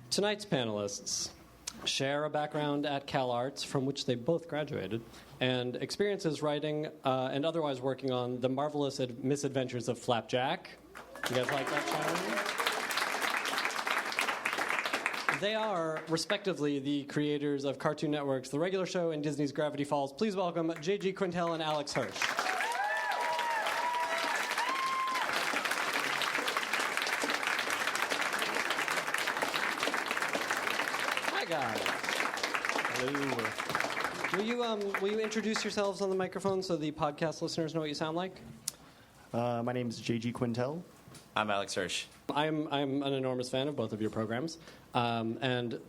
Tonight's panelists share a background at CalArts, from which they both graduated, and experiences writing and otherwise working on The Marvelous Misadventures of Flapjack. You guys like that challenge? They are, respectively, the creators of Cartoon Network's The Regular Show and Disney's Gravity Falls. Please welcome J.G. Quintel and Alex Hirsch. Hi, guys. Hello. Will you introduce yourselves on the microphone so the podcast listeners know what you sound like? My name is J.G. Quintel. I'm Alex Hirsch. I'm an enormous fan of both of your programs. And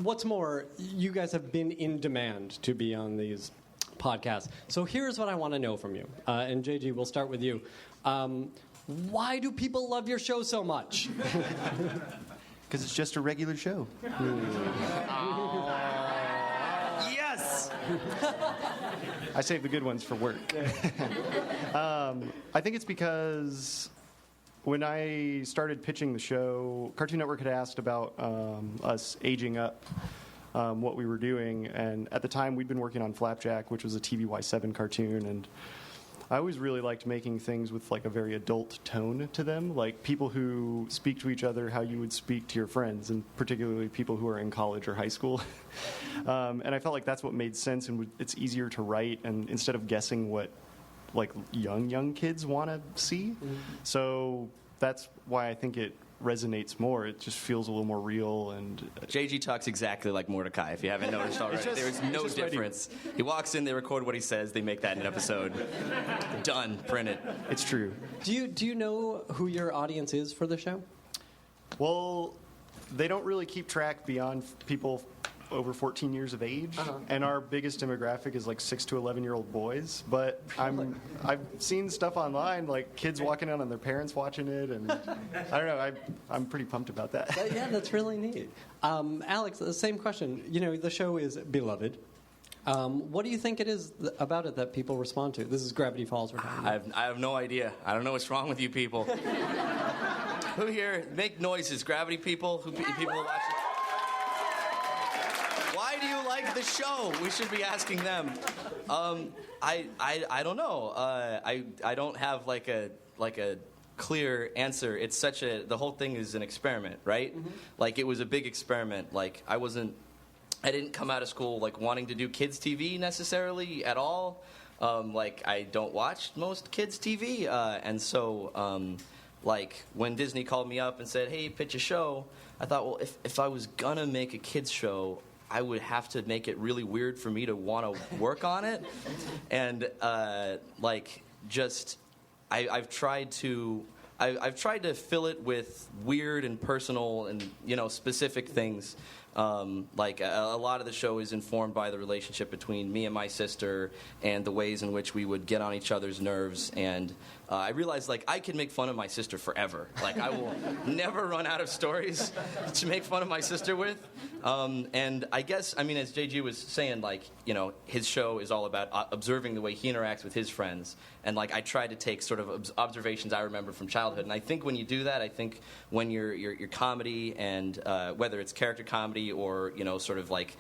what's more, you guys have been in demand to be on these podcasts. So here's what I want to know from you. And JG, we'll start with you. Why do people love your show so much? Because it's just a regular show. Yes! I save the good ones for work. I think it's because when I started pitching the show, Cartoon Network had asked about us aging up, what we were doing, and at the time we'd been working on Flapjack, which was a TVY7 cartoon, and I always really liked making things with like a very adult tone to them, like people who speak to each other how you would speak to your friends, and particularly people who are in college or high school. And I felt like that's what made sense, and it's easier to write, and instead of guessing what like young kids want to see. Mm-hmm. So that's why I think it resonates more. It just feels a little more real. And JG talks exactly like Mordecai, if you haven't noticed already. There's no difference. He walks in, they record what he says, they make that in an episode. Done. Print it. It's true. Do you know who your audience is for the show? Well, they don't really keep track beyond people over 14 years of age, and our biggest demographic is like 6 to 11-year-old boys. But I've seen stuff online, like kids walking out on their parents watching it, and I don't know. I'm pretty pumped about that. Yeah, that's really neat. Alex, the same question. You know, the show is beloved. What do you think it is about it that people respond to? This is Gravity Falls we're talking about. I have no idea. I don't know what's wrong with you people. Who here make noises? Gravity people? People who watch it? Why do you like the show? We should be asking them. I don't know. I don't have like a clear answer. It's the whole thing is an experiment, right? Mm-hmm. Like it was a big experiment. Like I didn't come out of school like wanting to do kids TV necessarily at all. Like I don't watch most kids TV, and so like when Disney called me up and said, "Hey, pitch a show," I thought, well, if I was gonna make a kids show, I would have to make it really weird for me to want to work on it. And I've tried to fill it with weird and personal and specific things. Like a lot of the show is informed by the relationship between me and my sister and the ways in which we would get on each other's nerves. And I realized like I can make fun of my sister forever. Like I will never run out of stories to make fun of my sister with. And I guess, I mean, as JG was saying, like, his show is all about observing the way he interacts with his friends. And like I try to take sort of observations I remember from childhood. And I think when you do that, I think when your comedy and whether it's character comedy or sort of like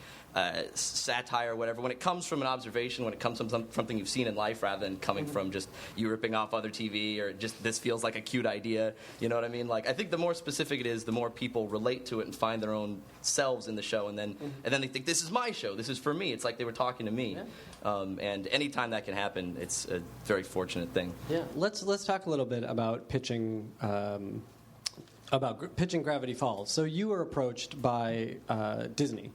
satire or whatever, when it comes from an observation, when it comes from something you've seen in life rather than coming from just you ripping off other TV or just this feels like a cute idea, you know what I mean? Like I think the more specific it is, the more people relate to it and find their own selves in the show, and then they think this is my show, this is for me. It's like they were talking to me. Yeah. And anytime that can happen, it's a very fortunate thing. Yeah, let's talk a little bit about pitching. Pitching Gravity Falls. So you were approached by Disney.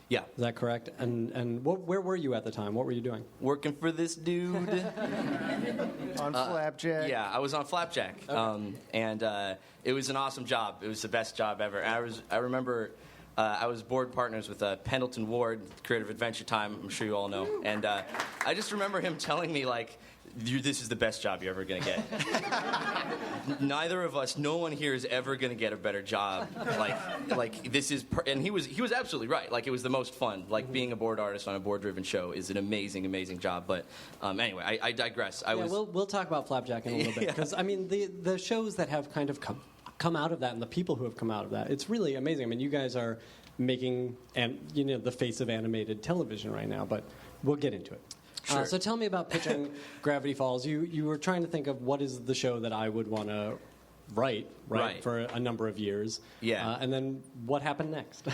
Yeah. Is that correct? And where were you at the time? What were you doing? Working for this dude. On Flapjack. Yeah, I was on Flapjack. Okay. And it was an awesome job. It was the best job ever. And I remember I was board partners with Pendleton Ward, Creative Adventure Time, I'm sure you all know. And I just remember him telling me, like, this is the best job you're ever going to get. Neither of us, no one here is ever going to get a better job. Like this is, and he was absolutely right. Like it was the most fun. Like being a board artist on a board-driven show is an amazing, amazing job. But anyway, I digress. We'll talk about Flapjack in a little bit because I mean the shows that have kind of come out of that and the people who have come out of that. It's really amazing. I mean, you guys are making the face of animated television right now, but we'll get into it. Sure. So tell me about pitching Gravity Falls. You were trying to think of what is the show that I would want to write for a number of years. Yeah. And then what happened next?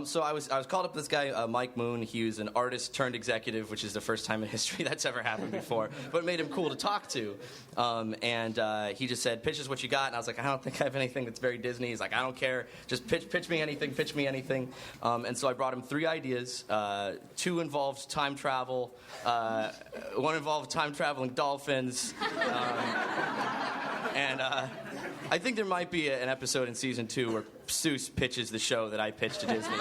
So I was called up with this guy, Mike Moon. He was an artist turned executive, which is the first time in history that's ever happened before, but it made him cool to talk to. And he just said, pitch us what you got. And I was like, I don't think I have anything that's very Disney. He's like, I don't care. Just pitch me anything. And so I brought him 3 ideas. 2 involved time travel. 1 involved time traveling dolphins. And I think there might be an episode in season 2 where Seuss pitches the show that I pitched to Disney.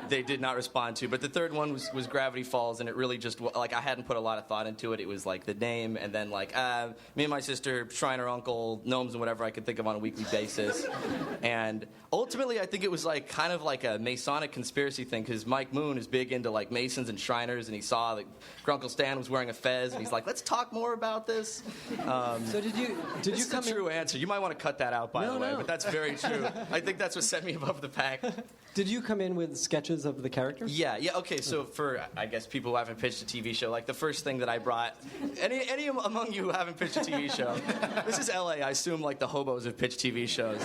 They did not respond to. But the third one was Gravity Falls, and it really just, like, I hadn't put a lot of thought into it. It was like the name, and then like me and my sister, Shriner Uncle, gnomes, and whatever I could think of on a weekly basis. And ultimately, I think it was like kind of like a Masonic conspiracy thing, because Mike Moon is big into like Masons and Shriners, and he saw that Grunkle Stan was wearing a fez, and he's like, let's talk more about this. So did you come That's a true answer. You might want to cut that out, by the way, but that's very true. I think that's what set me above the pack. Did you come in with sketches of the characters? Yeah. Okay. So for, I guess, people who haven't pitched a TV show, like the first thing that I brought, any among you who haven't pitched a TV show, this is LA. I assume like the hobos have pitched TV shows.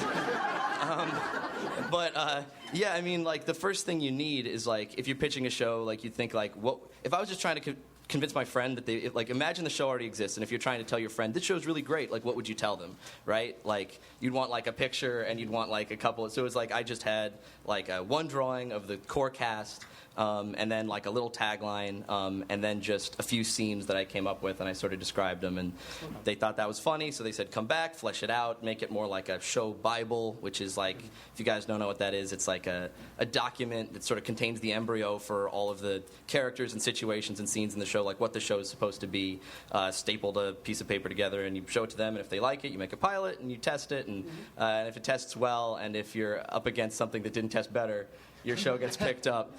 Yeah, I mean, like the first thing you need is like if you're pitching a show, like you think like, what if I was just trying to convince my friend that like imagine the show already exists, and if you're trying to tell your friend this show's really great, like what would you tell them, right? Like you'd want like a picture, and you'd want like a couple. So it was like I just had like one drawing of the core cast, and then like a little tagline, and then just a few scenes that I came up with, and I sort of described them, and they thought that was funny, so they said come back, flesh it out, make it more like a show Bible, which is like, if you guys don't know what that is, it's like a document that sort of contains the embryo for all of the characters and situations and scenes in the show, like what the show is supposed to be, stapled a piece of paper together, and you show it to them, and if they like it, you make a pilot, and you test it, and if it tests well, and if you're up against something that didn't test better, your show gets picked up.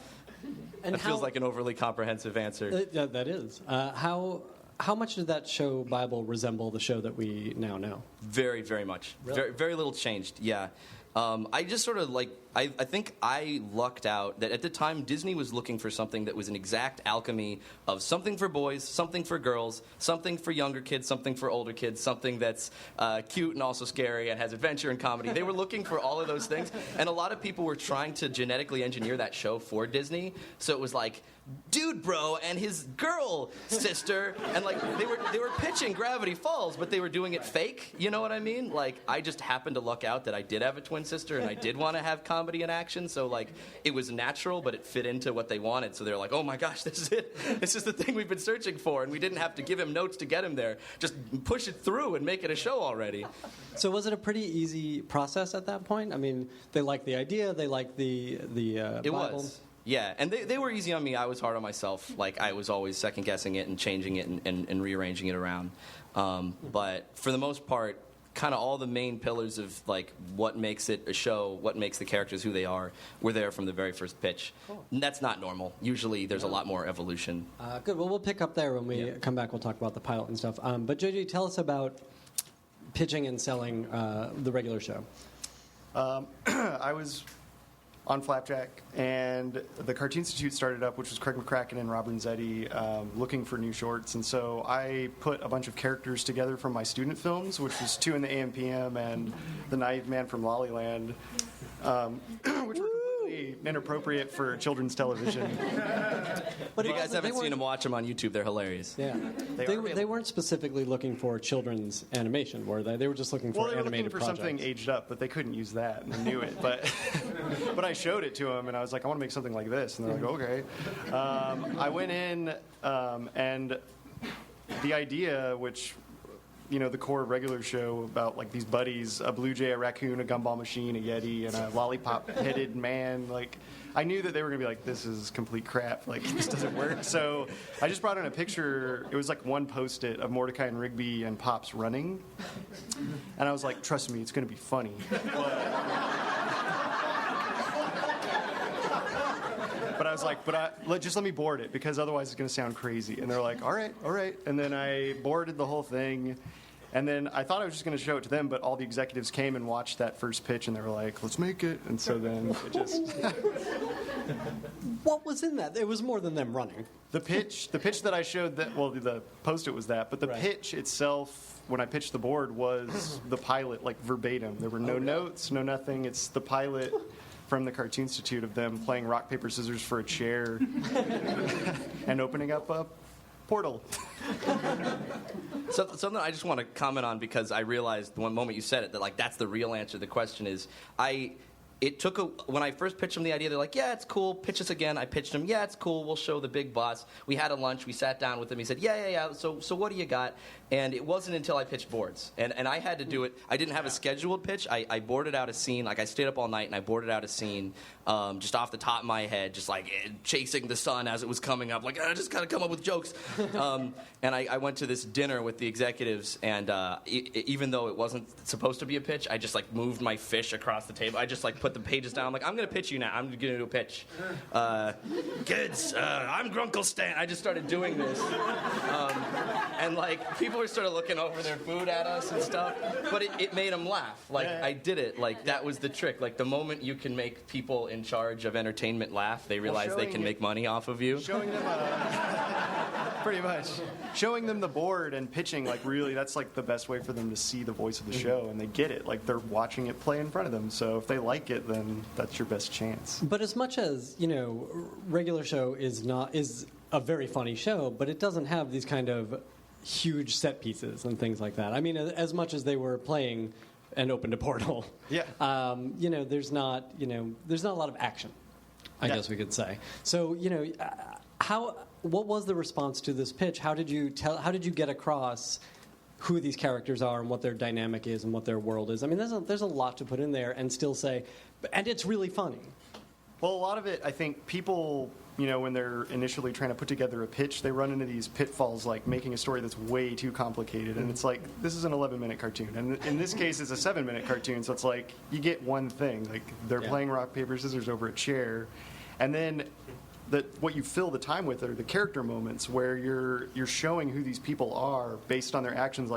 And that feels like an overly comprehensive answer. That is. How much did that show Bible resemble the show that we now know? Very, very much. Really? Very, very little changed, yeah. I just sort of like, I think I lucked out that at the time Disney was looking for something that was an exact alchemy of something for boys, something for girls, something for younger kids, something for older kids, something that's cute and also scary and has adventure and comedy. They were looking for all of those things, and a lot of people were trying to genetically engineer that show for Disney. So it was like, dude bro and his girl sister, and like they were pitching Gravity Falls, but they were doing it fake, you know what I mean? Like I just happened to luck out that I did have a twin sister, and I did want to have comedy and action, so like it was natural, but it fit into what they wanted. So they're like, oh my gosh, this is it, this is the thing we've been searching for, and we didn't have to give him notes to get him there, just push it through and make it a show already. So was it a pretty easy process at that point? I mean, they liked the idea, they liked the It Bible. was. Yeah, and they were easy on me. I was hard on myself. Like, I was always second-guessing it and changing it and rearranging it around. But for the most part, kind of all the main pillars of, like, what makes it a show, what makes the characters who they are, were there from the very first pitch. Cool. And that's not normal. Usually there's a lot more evolution. Good. Well, we'll pick up there when we come back. We'll talk about the pilot and stuff. But, JJ, tell us about pitching and selling the regular show. I was on Flapjack, and the Cartoon Institute started up, which was Craig McCracken and Rob Renzetti, looking for new shorts. And so I put a bunch of characters together from my student films, which was 2 in the AM/PM and The Naive Man from Lollyland, which were completely inappropriate for children's television. But if you guys haven't seen them, watch them on YouTube. They're hilarious. Yeah, they weren't specifically looking for children's animation, were they? They were just looking for they were animated looking for projects. something aged up, but they couldn't use that, and they knew it. But but I showed it to them, and I was like, I want to make something like this, and they're like, okay. I went in, and the idea, which, you know, the core regular show about like these buddies, a blue jay, a raccoon, a gumball machine, a yeti, and a lollipop-headed man, like, I knew that they were going to be like, this is complete crap, like, this doesn't work. So I just brought in a picture, it was like one Post-it of Mordecai and Rigby and Pops running, and I was like, trust me, it's going to be funny. But I was like, just let me board it, because otherwise it's going to sound crazy. And they're like, all right. And then I boarded the whole thing, And then I thought I was just going to show it to them, but all the executives came and watched that first pitch, and they were like, let's make it. And so then it just... What was in that? It was more than them running. The pitch that I showed, the Post-it was that, but the pitch itself, when I pitched the board, was the pilot, like verbatim. There were no notes, no nothing. It's the pilot from the Cartoon Institute of them playing rock, paper, scissors for a chair and opening up a portal. So, something I just want to comment on, because I realized the one moment you said it that that's the real answer. The question is, it took when I first pitched them the idea, they're like, yeah, it's cool, pitch us again. I pitched them, yeah, it's cool, we'll show the big boss. We had a lunch, we sat down with him, he said, yeah, so what do you got? And it wasn't until I pitched boards. And I had to do it. I didn't have a scheduled pitch. I boarded out a scene. I stayed up all night and I boarded out a scene just off the top of my head, just chasing the sun as it was coming up. I just got to come up with jokes. And I went to this dinner with the executives, and even though it wasn't supposed to be a pitch, I just moved my fish across the table. I just put the pages down. I'm going to pitch you now. I'm going to do a pitch. Kids, I'm Grunkle Stan. I just started doing this. And people were sort of looking over their food at us and stuff, but it made them laugh. I did it. That was the trick. The moment you can make people in charge of entertainment laugh, they realize they can make money off of you. Showing them pretty much. Showing them the board and pitching, really, that's the best way for them to see the voice of the show, and they get it. They're watching it play in front of them. So if they like it, then that's your best chance. But as much as, regular show is a very funny show, but it doesn't have these kind of huge set pieces and things like that. I mean, as much as they were playing and opened a portal, there's not a lot of action, I guess we could say. So, what was the response to this pitch? How did you get across who these characters are and what their dynamic is and what their world is? I mean, there's a lot to put in there and still say, and it's really funny. Well, a lot of it, I think people, when they're initially trying to put together a pitch, they run into these pitfalls, making a story that's way too complicated. And it's this is an 11-minute cartoon. And in this case, it's a 7-minute cartoon. So it's you get one thing. They're playing rock, paper, scissors over a chair. And then what you fill the time with are the character moments where you're showing who these people are based on their actions.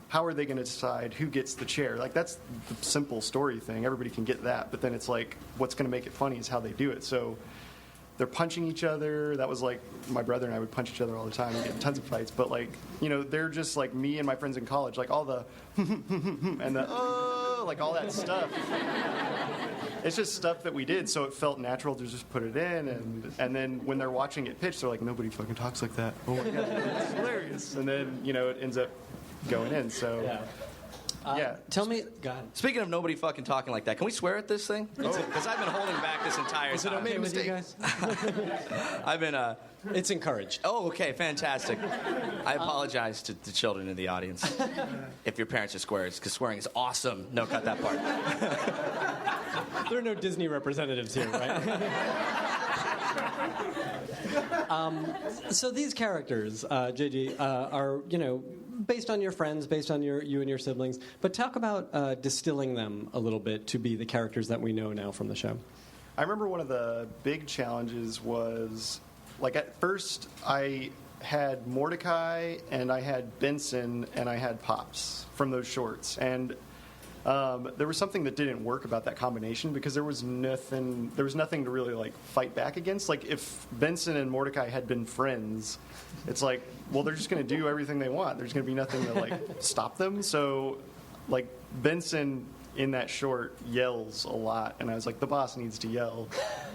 How are they going to decide who gets the chair? That's the simple story thing. Everybody can get that. But then it's what's going to make it funny is how they do it. So they're punching each other. That was my brother and I would punch each other all the time and get in tons of fights. But they're just me and my friends in college, all the and the all that stuff. It's just stuff that we did, so it felt natural to just put it in. And then when they're watching it pitch, they're like, nobody fucking talks like that. Oh my God, it's hilarious. And then, it ends up going in. So, Tell me, go ahead. Speaking of nobody fucking talking like that, can we swear at this thing? Because I've been holding back this entire time. Is it okay with you guys? I've been... It's encouraged. Oh, okay, fantastic. I apologize to the children in the audience if your parents are swears, because swearing is awesome. No, cut that part. There are no Disney representatives here, right? So these characters, JG, are, based on your friends, based on you and your siblings. But talk about distilling them a little bit to be the characters that we know now from the show. I remember one of the big challenges was, at first I had Mordecai and I had Benson and I had Pops from those shorts. And there was something that didn't work about that combination because there was nothing to really fight back against. If Benson and Mordecai had been friends, it's well, they're just going to do everything they want. There's going to be nothing to stop them. So Benson in that short yells a lot, and I was the boss needs to yell,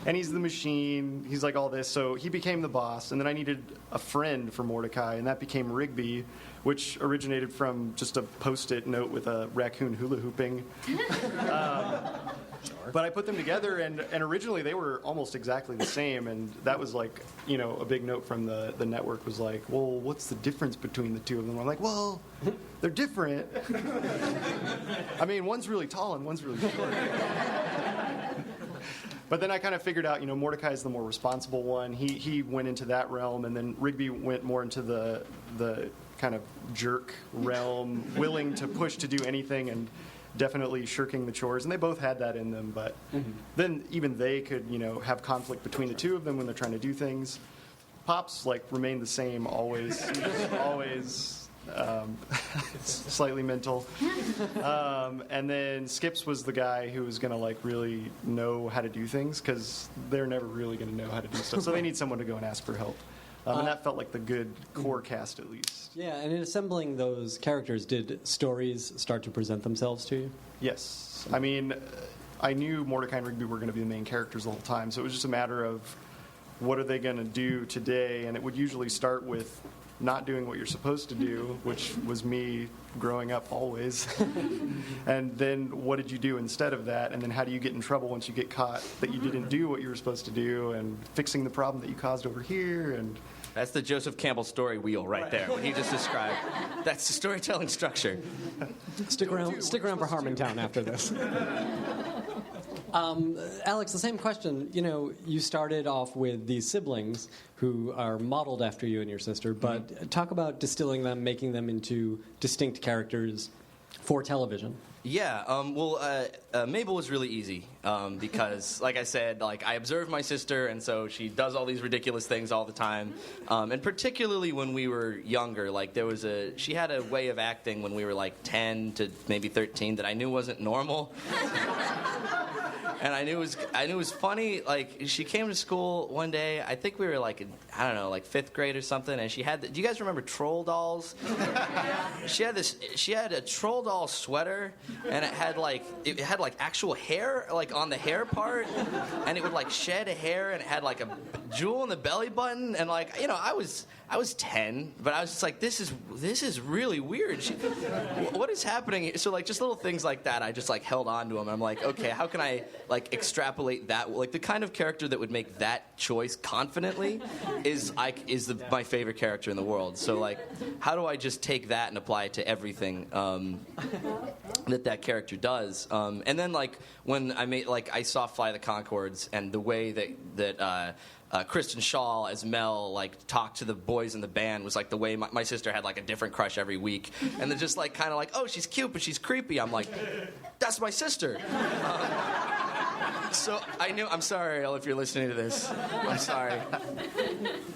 and he's the machine, he's all this, so he became the boss. And then I needed a friend for Mordecai, and that became Rigby, which originated from just a Post-it note with a raccoon hula hooping. But I put them together, and originally they were almost exactly the same, and that was a big note from the network was well, what's the difference between the two of them? I'm well, they're different. I mean, one's really tall and one's really short. But then I kind of figured out, Mordecai's the more responsible one. He went into that realm, and then Rigby went more into the kind of jerk realm, willing to push to do anything and definitely shirking the chores. And they both had that in them, but then even they could, have conflict between the two of them when they're trying to do things. Pops remained the same always. Always slightly mental. And then Skips was the guy who was going to like really know how to do things, because they're never really going to know how to do stuff. So they need someone to go and ask for help. And that felt like the good core cast, at least. Yeah, and in assembling those characters, did stories start to present themselves to you? Yes. I mean, I knew Mordecai and Rigby were going to be the main characters the whole time, so it was just a matter of what are they going to do today, and it would usually start with not doing what you're supposed to do, which was me growing up always. And then what did you do instead of that, and then how do you get in trouble once you get caught that you didn't do what you were supposed to do, and fixing the problem that you caused over here. And That's the Joseph Campbell story wheel right there, what he just described. That's the storytelling structure. Stick around for Harmontown after this. Alex, the same question. You know, you started off with these siblings who are modeled after you and your sister, but talk about distilling them, making them into distinct characters for television. Yeah, Mabel was really easy because, like I said, like I observed my sister, and so she does all these ridiculous things all the time. And particularly when we were younger, like she had a way of acting when we were like 10 to maybe 13 that I knew wasn't normal. And I knew it was funny. Like, she came to school one day. I think we were like in, I don't know, like 5th grade or something. And she had do you guys remember troll dolls? She had a troll doll sweater, and it had like actual hair like on the hair part, and it would like shed hair, and it had like a jewel in the belly button. And like, you know, I was 10, but I was just like, this is really weird. What is happening? So like just little things like that, I just like held on to them. I'm like, okay, how can I like extrapolate that? Like the kind of character that would make that choice confidently is my favorite character in the world. So like, how do I just take that and apply it to everything that character does? And then like when I saw Fly the Conchords, and the way that Kristen Shaw as Mel like talked to the boys in the band was like the way my sister had like a different crush every week, and they're just like kind of like, oh, she's cute but she's creepy. I'm like, that's my sister. So I knew. I'm sorry, Elle, if you're listening to this. I'm sorry.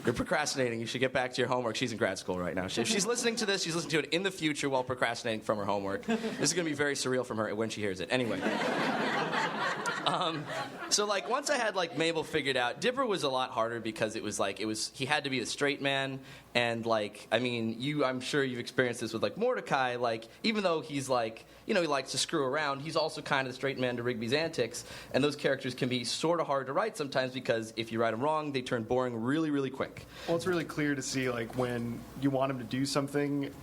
You're procrastinating. You should get back to your homework. She's in grad school right now. If she's listening to this, she's listening to it in the future while procrastinating from her homework. This is going to be very surreal from her when she hears it. Anyway. So like once I had like Mabel figured out, Dipper was a lot harder because he had to be the straight man, and like I mean I'm sure you've experienced this with like Mordecai, like even though he's like, you know, he likes to screw around, he's also kind of the straight man to Rigby's antics, and those characters can be sort of hard to write sometimes because if you write them wrong, they turn boring really, really quick. Well, it's really clear to see like when you want him to do something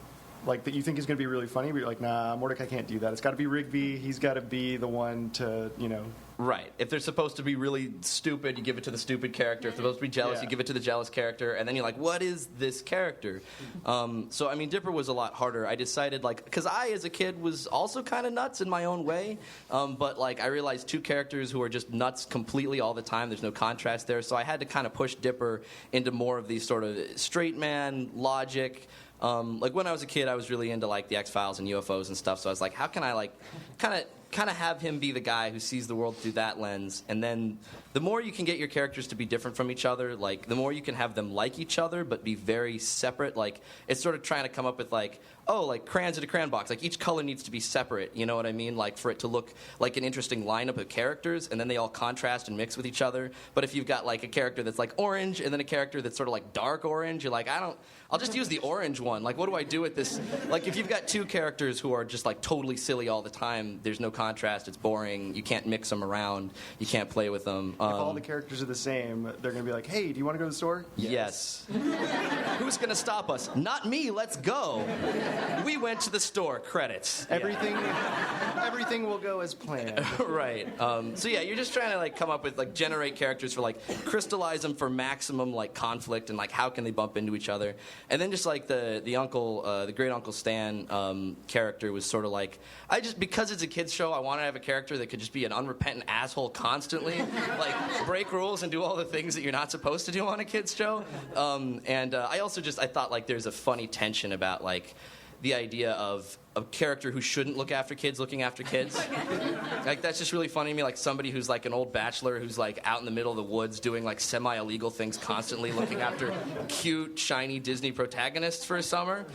like that you think is going to be really funny, but you're like, nah, Mordecai can't do that. It's got to be Rigby. He's got to be the one to, you know. Right. If they're supposed to be really stupid, you give it to the stupid character. If they're supposed to be jealous, you give it to the jealous character. And then you're like, what is this character? So, I mean, Dipper was a lot harder. I decided, like, because I, as a kid, was also kind of nuts in my own way. But, like, I realized 2 characters who are just nuts completely all the time. There's no contrast there. So I had to kind of push Dipper into more of these sort of straight man, logic. Like, when I was a kid, I was really into, like, the X-Files and UFOs and stuff. So I was like, how can I, like, kind of have him be the guy who sees the world through that lens. And then the more you can get your characters to be different from each other, like the more you can have them like each other but be very separate. Like it's sort of trying to come up with like, oh, like crayons in a crayon box. Like each color needs to be separate, you know what I mean? Like for it to look like an interesting lineup of characters, and then they all contrast and mix with each other. But if you've got like a character that's like orange and then a character that's sort of like dark orange, you're like, I'll just use the orange one. Like what do I do with this? Like if you've got 2 characters who are just like totally silly all the time, there's no contrast, it's boring, you can't mix them around, you can't play with them. If all the characters are the same, they're going to be like, hey, do you want to go to the store? Yes. Who's going to stop us? Not me, let's go. We went to the store, credits. Everything will go as planned. Right. So yeah, you're just trying to like come up with like generate characters for like crystallize them for maximum like conflict and like how can they bump into each other. And then just like the uncle, the great Uncle Stan character was sort of like, because it's a kid's show, I wanted to have a character that could just be an unrepentant asshole constantly, like break rules and do all the things that you're not supposed to do on a kid's show. I also I thought like there's a funny tension about like the idea of a character who shouldn't look after kids looking after kids. Like, that's just really funny to me. Like, somebody who's like an old bachelor who's like out in the middle of the woods doing like semi-illegal things constantly, looking after cute, shiny Disney protagonists for a summer.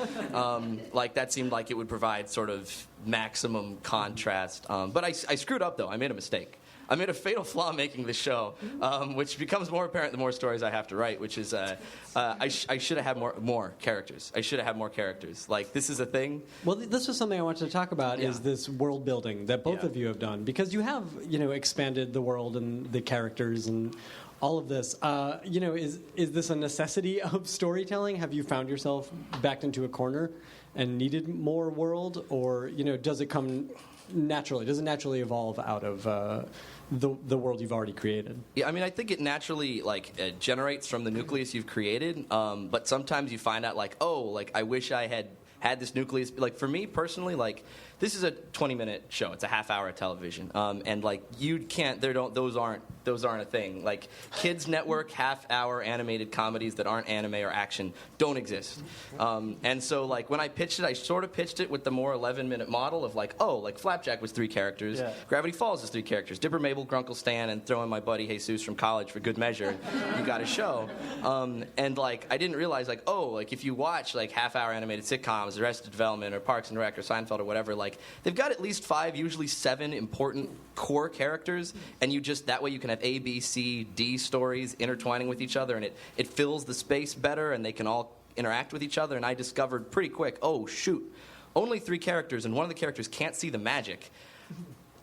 Like, that seemed like it would provide sort of maximum contrast. But I screwed up, though. I made a mistake. I made a fatal flaw making this show, which becomes more apparent the more stories I have to write, which is I should have had more characters. I should have had more characters. Like, this is a thing. Well, this was something I wanted to talk about, Yeah. is this world building that both of you have done. Because you have, expanded the world and the characters and all of this. Is this a necessity of storytelling? Have you found yourself backed into a corner and needed more world? Or, does it come naturally? Does it naturally evolve out of the world you've already created? Yeah, I mean, I think it naturally generates from the nucleus you've created. But sometimes you find out I wish I had this nucleus. Like, for me personally, this is a 20-minute show. It's a half-hour of television, and you can't. Those aren't a thing. Like, kids network half-hour animated comedies that aren't anime or action don't exist. And so when I pitched it, I sort of pitched it with the more 11-minute model of Flapjack was 3 characters, Gravity Falls is 3 characters, Dipper Mabel, Grunkle Stan, and throw in my buddy Jesus from college for good measure. You got a show. And I didn't realize if you watch half-hour animated sitcoms, Arrested Development or Parks and Rec or Seinfeld or whatever, they've got at least 5, usually 7 important core characters, and that way you can have A, B, C, D stories intertwining with each other, and it fills the space better, and they can all interact with each other. And I discovered pretty quick, oh shoot, only 3 characters, and one of the characters can't see the magic.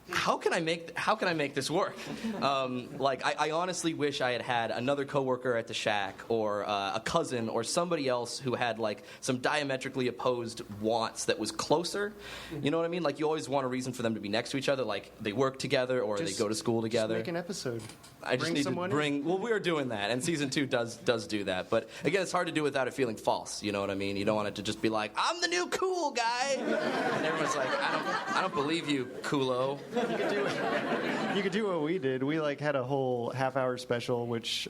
How can I make this work? I honestly wish I had another coworker at the shack, or a cousin, or somebody else who had some diametrically opposed wants that was closer. You know what I mean? You always want a reason for them to be next to each other, they work together or they go to school together. Just make an episode. I just need to bring. Well, we're doing that, and season 2 does do that. But again, it's hard to do without it feeling false. You know what I mean? You don't want it to just be I'm the new cool guy, and everyone's I don't believe you, coolo. You could do what we did. We had a whole half-hour special, which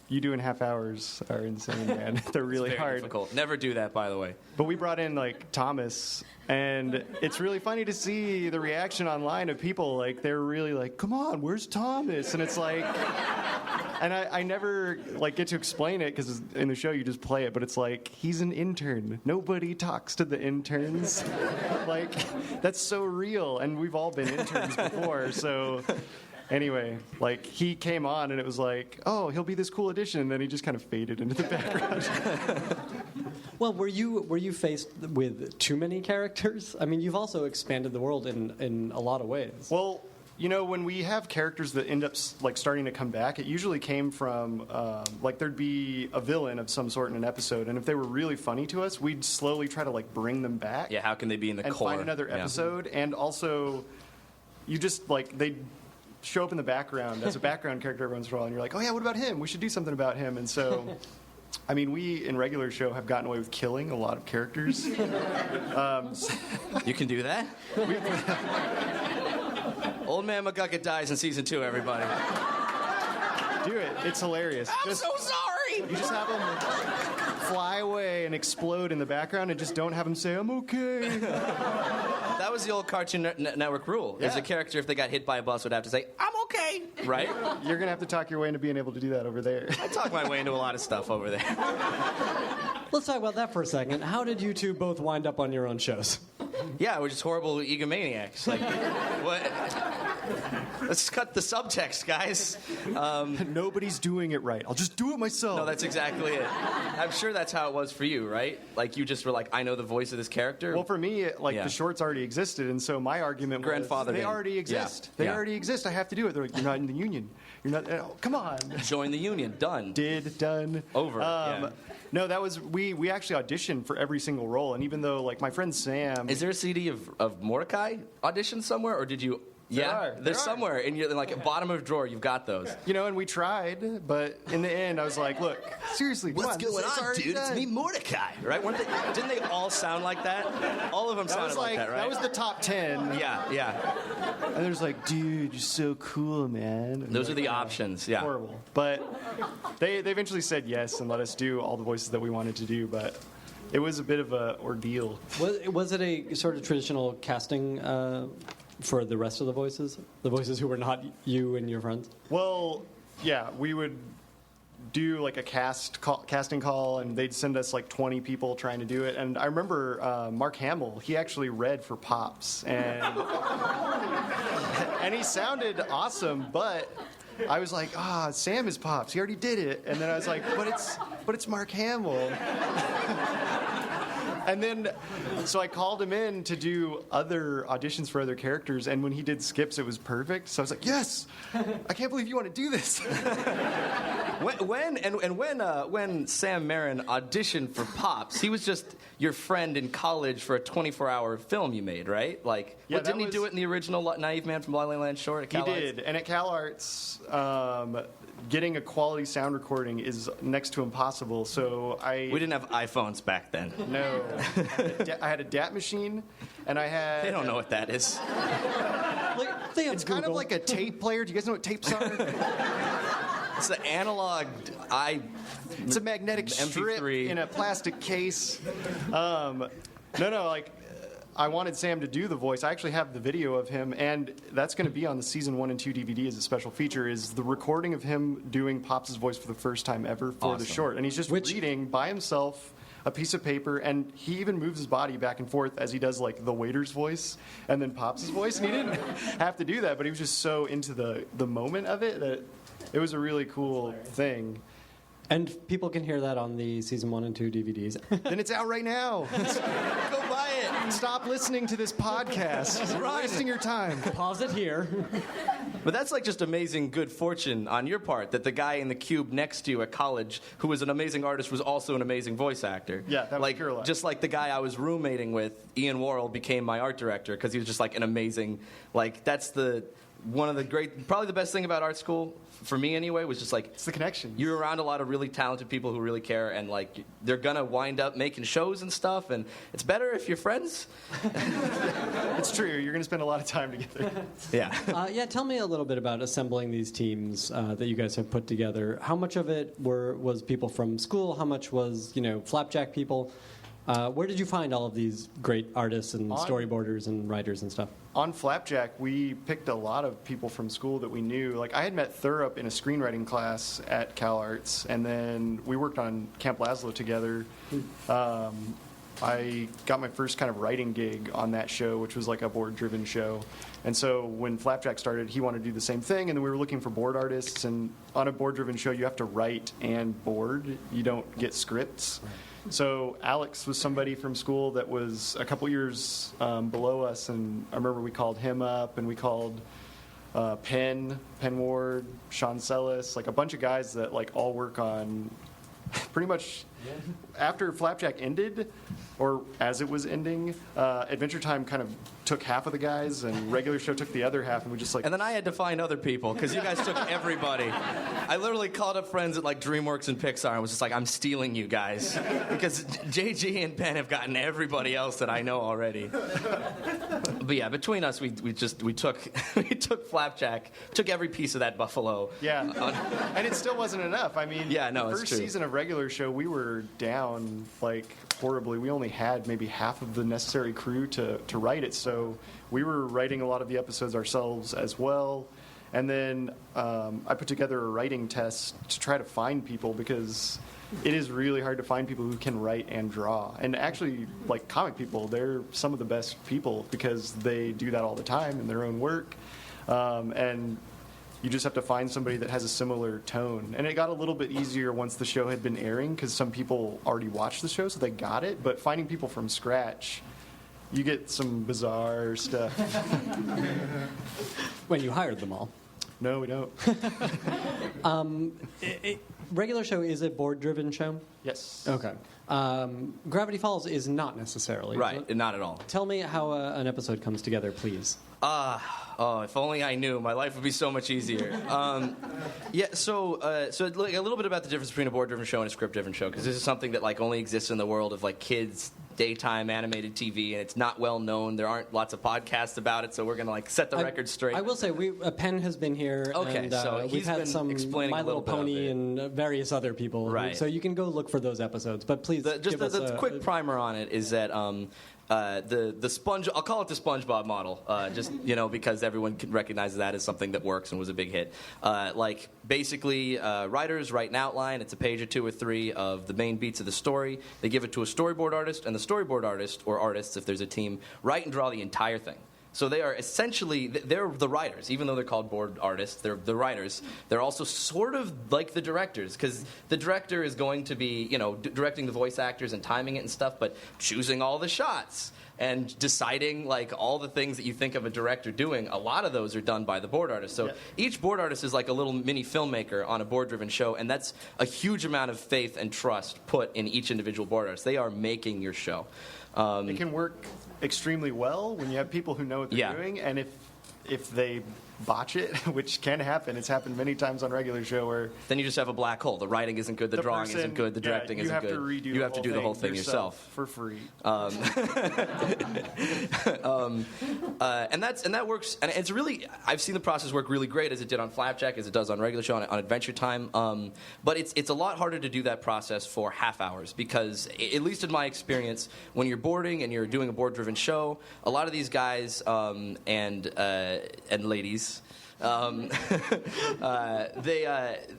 you do in half hours are insane, man. They're really It's very hard. difficult. Never do that, by the way. But we brought in Thomas, and it's really funny to see the reaction online of people. They're really come on, where's Thomas? And it's and I never get to explain it because in the show you just play it, but it's he's an intern. Nobody talks to the interns. That's so real, and we've all been interns before. So anyway, he came on and it was oh, he'll be this cool addition, and then he just kind of faded into the background. Well, were you faced with too many characters? I mean, you've also expanded the world in a lot of ways. Well, when we have characters that end up starting to come back, it usually came from there'd be a villain of some sort in an episode, and if they were really funny to us, we'd slowly try to bring them back. Yeah, how can they be in the and core? Find another episode, and also you just they show up in the background as a background character every once in a while, and you're oh yeah, what about him? We should do something about him. And so, I mean, we in regular show have gotten away with killing a lot of characters. You can do that? Old Man McGucket dies in season 2, everybody. Do it. It's hilarious. I'm so sorry! You just have them fly away and explode in the background, and just don't have them say, I'm okay. That was the old Cartoon Network rule. There's a character, if they got hit by a bus, would have to say, I'm okay, right? You're going to have to talk your way into being able to do that over there. I talk my way into a lot of stuff over there. Let's talk about that for a second. How did you two both wind up on your own shows? Yeah, we're just horrible egomaniacs. What? Let's cut the subtext, guys. Nobody's doing it right. I'll just do it myself. No, that's exactly it. I'm sure that's how it was for you, right? You just were I know the voice of this character. Well, for me, the shorts already existed, and so my argument was, they already exist. Yeah. They already exist. I have to do it. They're you're not in the union. You're not. Come on. Join the union. Done. Done. Over. No, that was we actually auditioned for every single role, and even though my friend Sam, is there a CD of Mordecai auditioned somewhere, or did you? There's somewhere in your bottom of drawer. You've got those. And we tried, but in the end, I was look, seriously, what's going on, dude? It's me, Mordecai, right? Didn't they all sound like that? All of them sounded like that, right? That was the top 10. Yeah. And there's dude, you're so cool, man. And those are the options. Yeah. Horrible. But they eventually said yes and let us do all the voices that we wanted to do, but. It was a bit of an ordeal. Was it a sort of traditional casting for the rest of the voices who were not you and your friends? Well, yeah, we would do like a casting call, and they'd send us like 20 people trying to do it. And I remember Mark Hamill, he actually read for Pops, and and he sounded awesome, but I was like, Sam is Pops, he already did it. And then I was like, but it's Mark Hamill. And then, so I called him in to do other auditions for other characters, and when he did Skips, it was perfect. So I was like, yes, I can't believe you want to do this. When Sam Marin auditioned for Pops, he was just your friend in college for a 24-hour film you made, right? Like, yeah, didn't he do it in the original Naive Man from La La Land short at Cal Arts? He did, and at Cal Arts, getting a quality sound recording is next to impossible. So we didn't have iPhones back then. No, I had a DAT machine, and I had. They don't know what that is. It's kind of like a tape player. Do you guys know what tapes are? It's an analog. It's a magnetic strip MP3 in a plastic case. I wanted Sam to do the voice. I actually have the video of him, and that's going to be on the season 1 and 2 DVD as a special feature, is the recording of him doing Pops' voice for the first time ever for the short. And he's just reading by himself a piece of paper, and he even moves his body back and forth as he does like the waiter's voice and then Pops' voice. And he didn't have to do that, but he was just so into the moment of it that it was a really cool thing. And people can hear that on the season 1 and 2 DVDs. Then it's out right now. Go buy it. Stop listening to this podcast. You're wasting your time. Pause it here. But that's like just amazing good fortune on your part that the guy in the cube next to you at college, who was an amazing artist, was also an amazing voice actor. Yeah, that was pure luck. Just like the guy I was roommating with, Ian Worrell, became my art director because he was just like an amazing. Like that's one of the great, probably the best thing about art school, for me anyway, was just like... It's the connection. You're around a lot of really talented people who really care, and like they're going to wind up making shows and stuff, and it's better if you're friends. It's true. You're going to spend a lot of time together. Yeah. Tell me a little bit about assembling these teams that you guys have put together. How much of it was people from school? How much was, flapjack people? Where did you find all of these great artists and storyboarders and writers and stuff? On Flapjack, we picked a lot of people from school that we knew. Like, I had met Thurup in a screenwriting class at Cal Arts, and then we worked on Camp Laszlo together. I got my first kind of writing gig on that show, which was like a board-driven show. And so when Flapjack started, he wanted to do the same thing, and then we were looking for board artists. And on a board-driven show, you have to write and board. You don't get scripts. Right. So Alex was somebody from school that was a couple years below us, and I remember we called him up, and we called Penn Ward, Sean Sellis, like a bunch of guys that like all work on pretty much after Flapjack ended, or as it was ending, Adventure Time kind of took half of the guys, and regular show took the other half, and we just like... And then I had to find other people, because you guys took everybody. I literally called up friends at like DreamWorks and Pixar, and was just like, I'm stealing you guys. Because JG and Ben have gotten everybody else that I know already. But yeah, between us, we took Flapjack, took every piece of that buffalo. Yeah, and it still wasn't enough. I mean, the first season of regular show, we were down like horribly. We only had maybe half of the necessary crew to write it, so we were writing a lot of the episodes ourselves as well. And then I put together a writing test to try to find people, because it is really hard to find people who can write and draw. And actually, like comic people, they're some of the best people because they do that all the time in their own work. And you just have to find somebody that has a similar tone. And it got a little bit easier once the show had been airing, because some people already watched the show, so they got it. But finding people from scratch, you get some bizarre stuff. When you hired them all. No, we don't. Regular show is a board-driven show? Yes. Okay. Gravity Falls is not necessarily. Right, not at all. Tell me how an episode comes together, please. If only I knew, my life would be so much easier. So like, a little bit about the difference between a board-driven show and a script-driven show, because this is something that like only exists in the world of like kids daytime animated TV, and it's not well known. There aren't lots of podcasts about it, so we're going to set the record straight. I will say, Penn has been here. Okay, and, so we've had some explaining My Little Pony and various other people. Right. So you can go look for those episodes. But please, the quick primer on it is that the sponge. I'll call it the SpongeBob model, just because everyone recognizes that as something that works and was a big hit. Basically, writers write an outline. It's a page or 2 or 3 of the main beats of the story. They give it to a storyboard artist, and the storyboard artist or artists, if there's a team, write and draw the entire thing. So they are essentially, they're the writers. Even though they're called board artists, they're the writers. They're also sort of like the directors, because the director is going to be, directing the voice actors and timing it and stuff, but choosing all the shots and deciding, all the things that you think of a director doing. A lot of those are done by the board artist. So each board artist is like a little mini filmmaker on a board-driven show, and that's a huge amount of faith and trust put in each individual board artist. They are making your show. It can work extremely well when you have people who know what they're doing, and if they botch it, which can happen. It's happened many times on regular show where then you just have a black hole. The writing isn't good, the drawing isn't good, the directing isn't good. You have to do the whole thing yourself for free. And that works. And it's really, I've seen the process work really great, as it did on Flapjack, as it does on regular show, on Adventure Time. But it's a lot harder to do that process for half hours, because at least in my experience, when you're boarding and you're doing a board-driven show, a lot of these guys and ladies.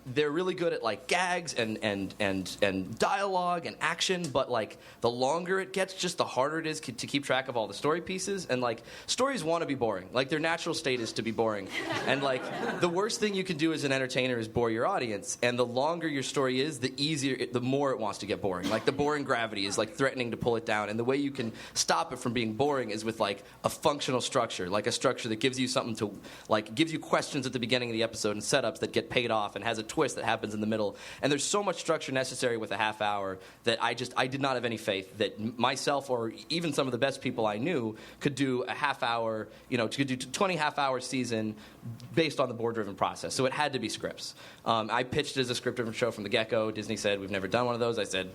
They're really good at gags and dialogue and action, but the longer it gets, just the harder it is to keep track of all the story pieces. And stories want to be boring. Their natural state is to be boring. And the worst thing you can do as an entertainer is bore your audience. And the longer your story is, the more it wants to get boring. The boring gravity is threatening to pull it down. And the way you can stop it from being boring is with a functional structure, a structure that gives you something to gives you questions at the beginning of the episode and setups that get paid off and has a twist that happens in the middle. And there's so much structure necessary with a half hour that I did not have any faith that myself or even some of the best people I knew could do a half hour, could do 20 half-hour season based on the board-driven process. So it had to be scripts. I pitched it as a script-driven show from the get-go. Disney said, we've never done one of those. I said,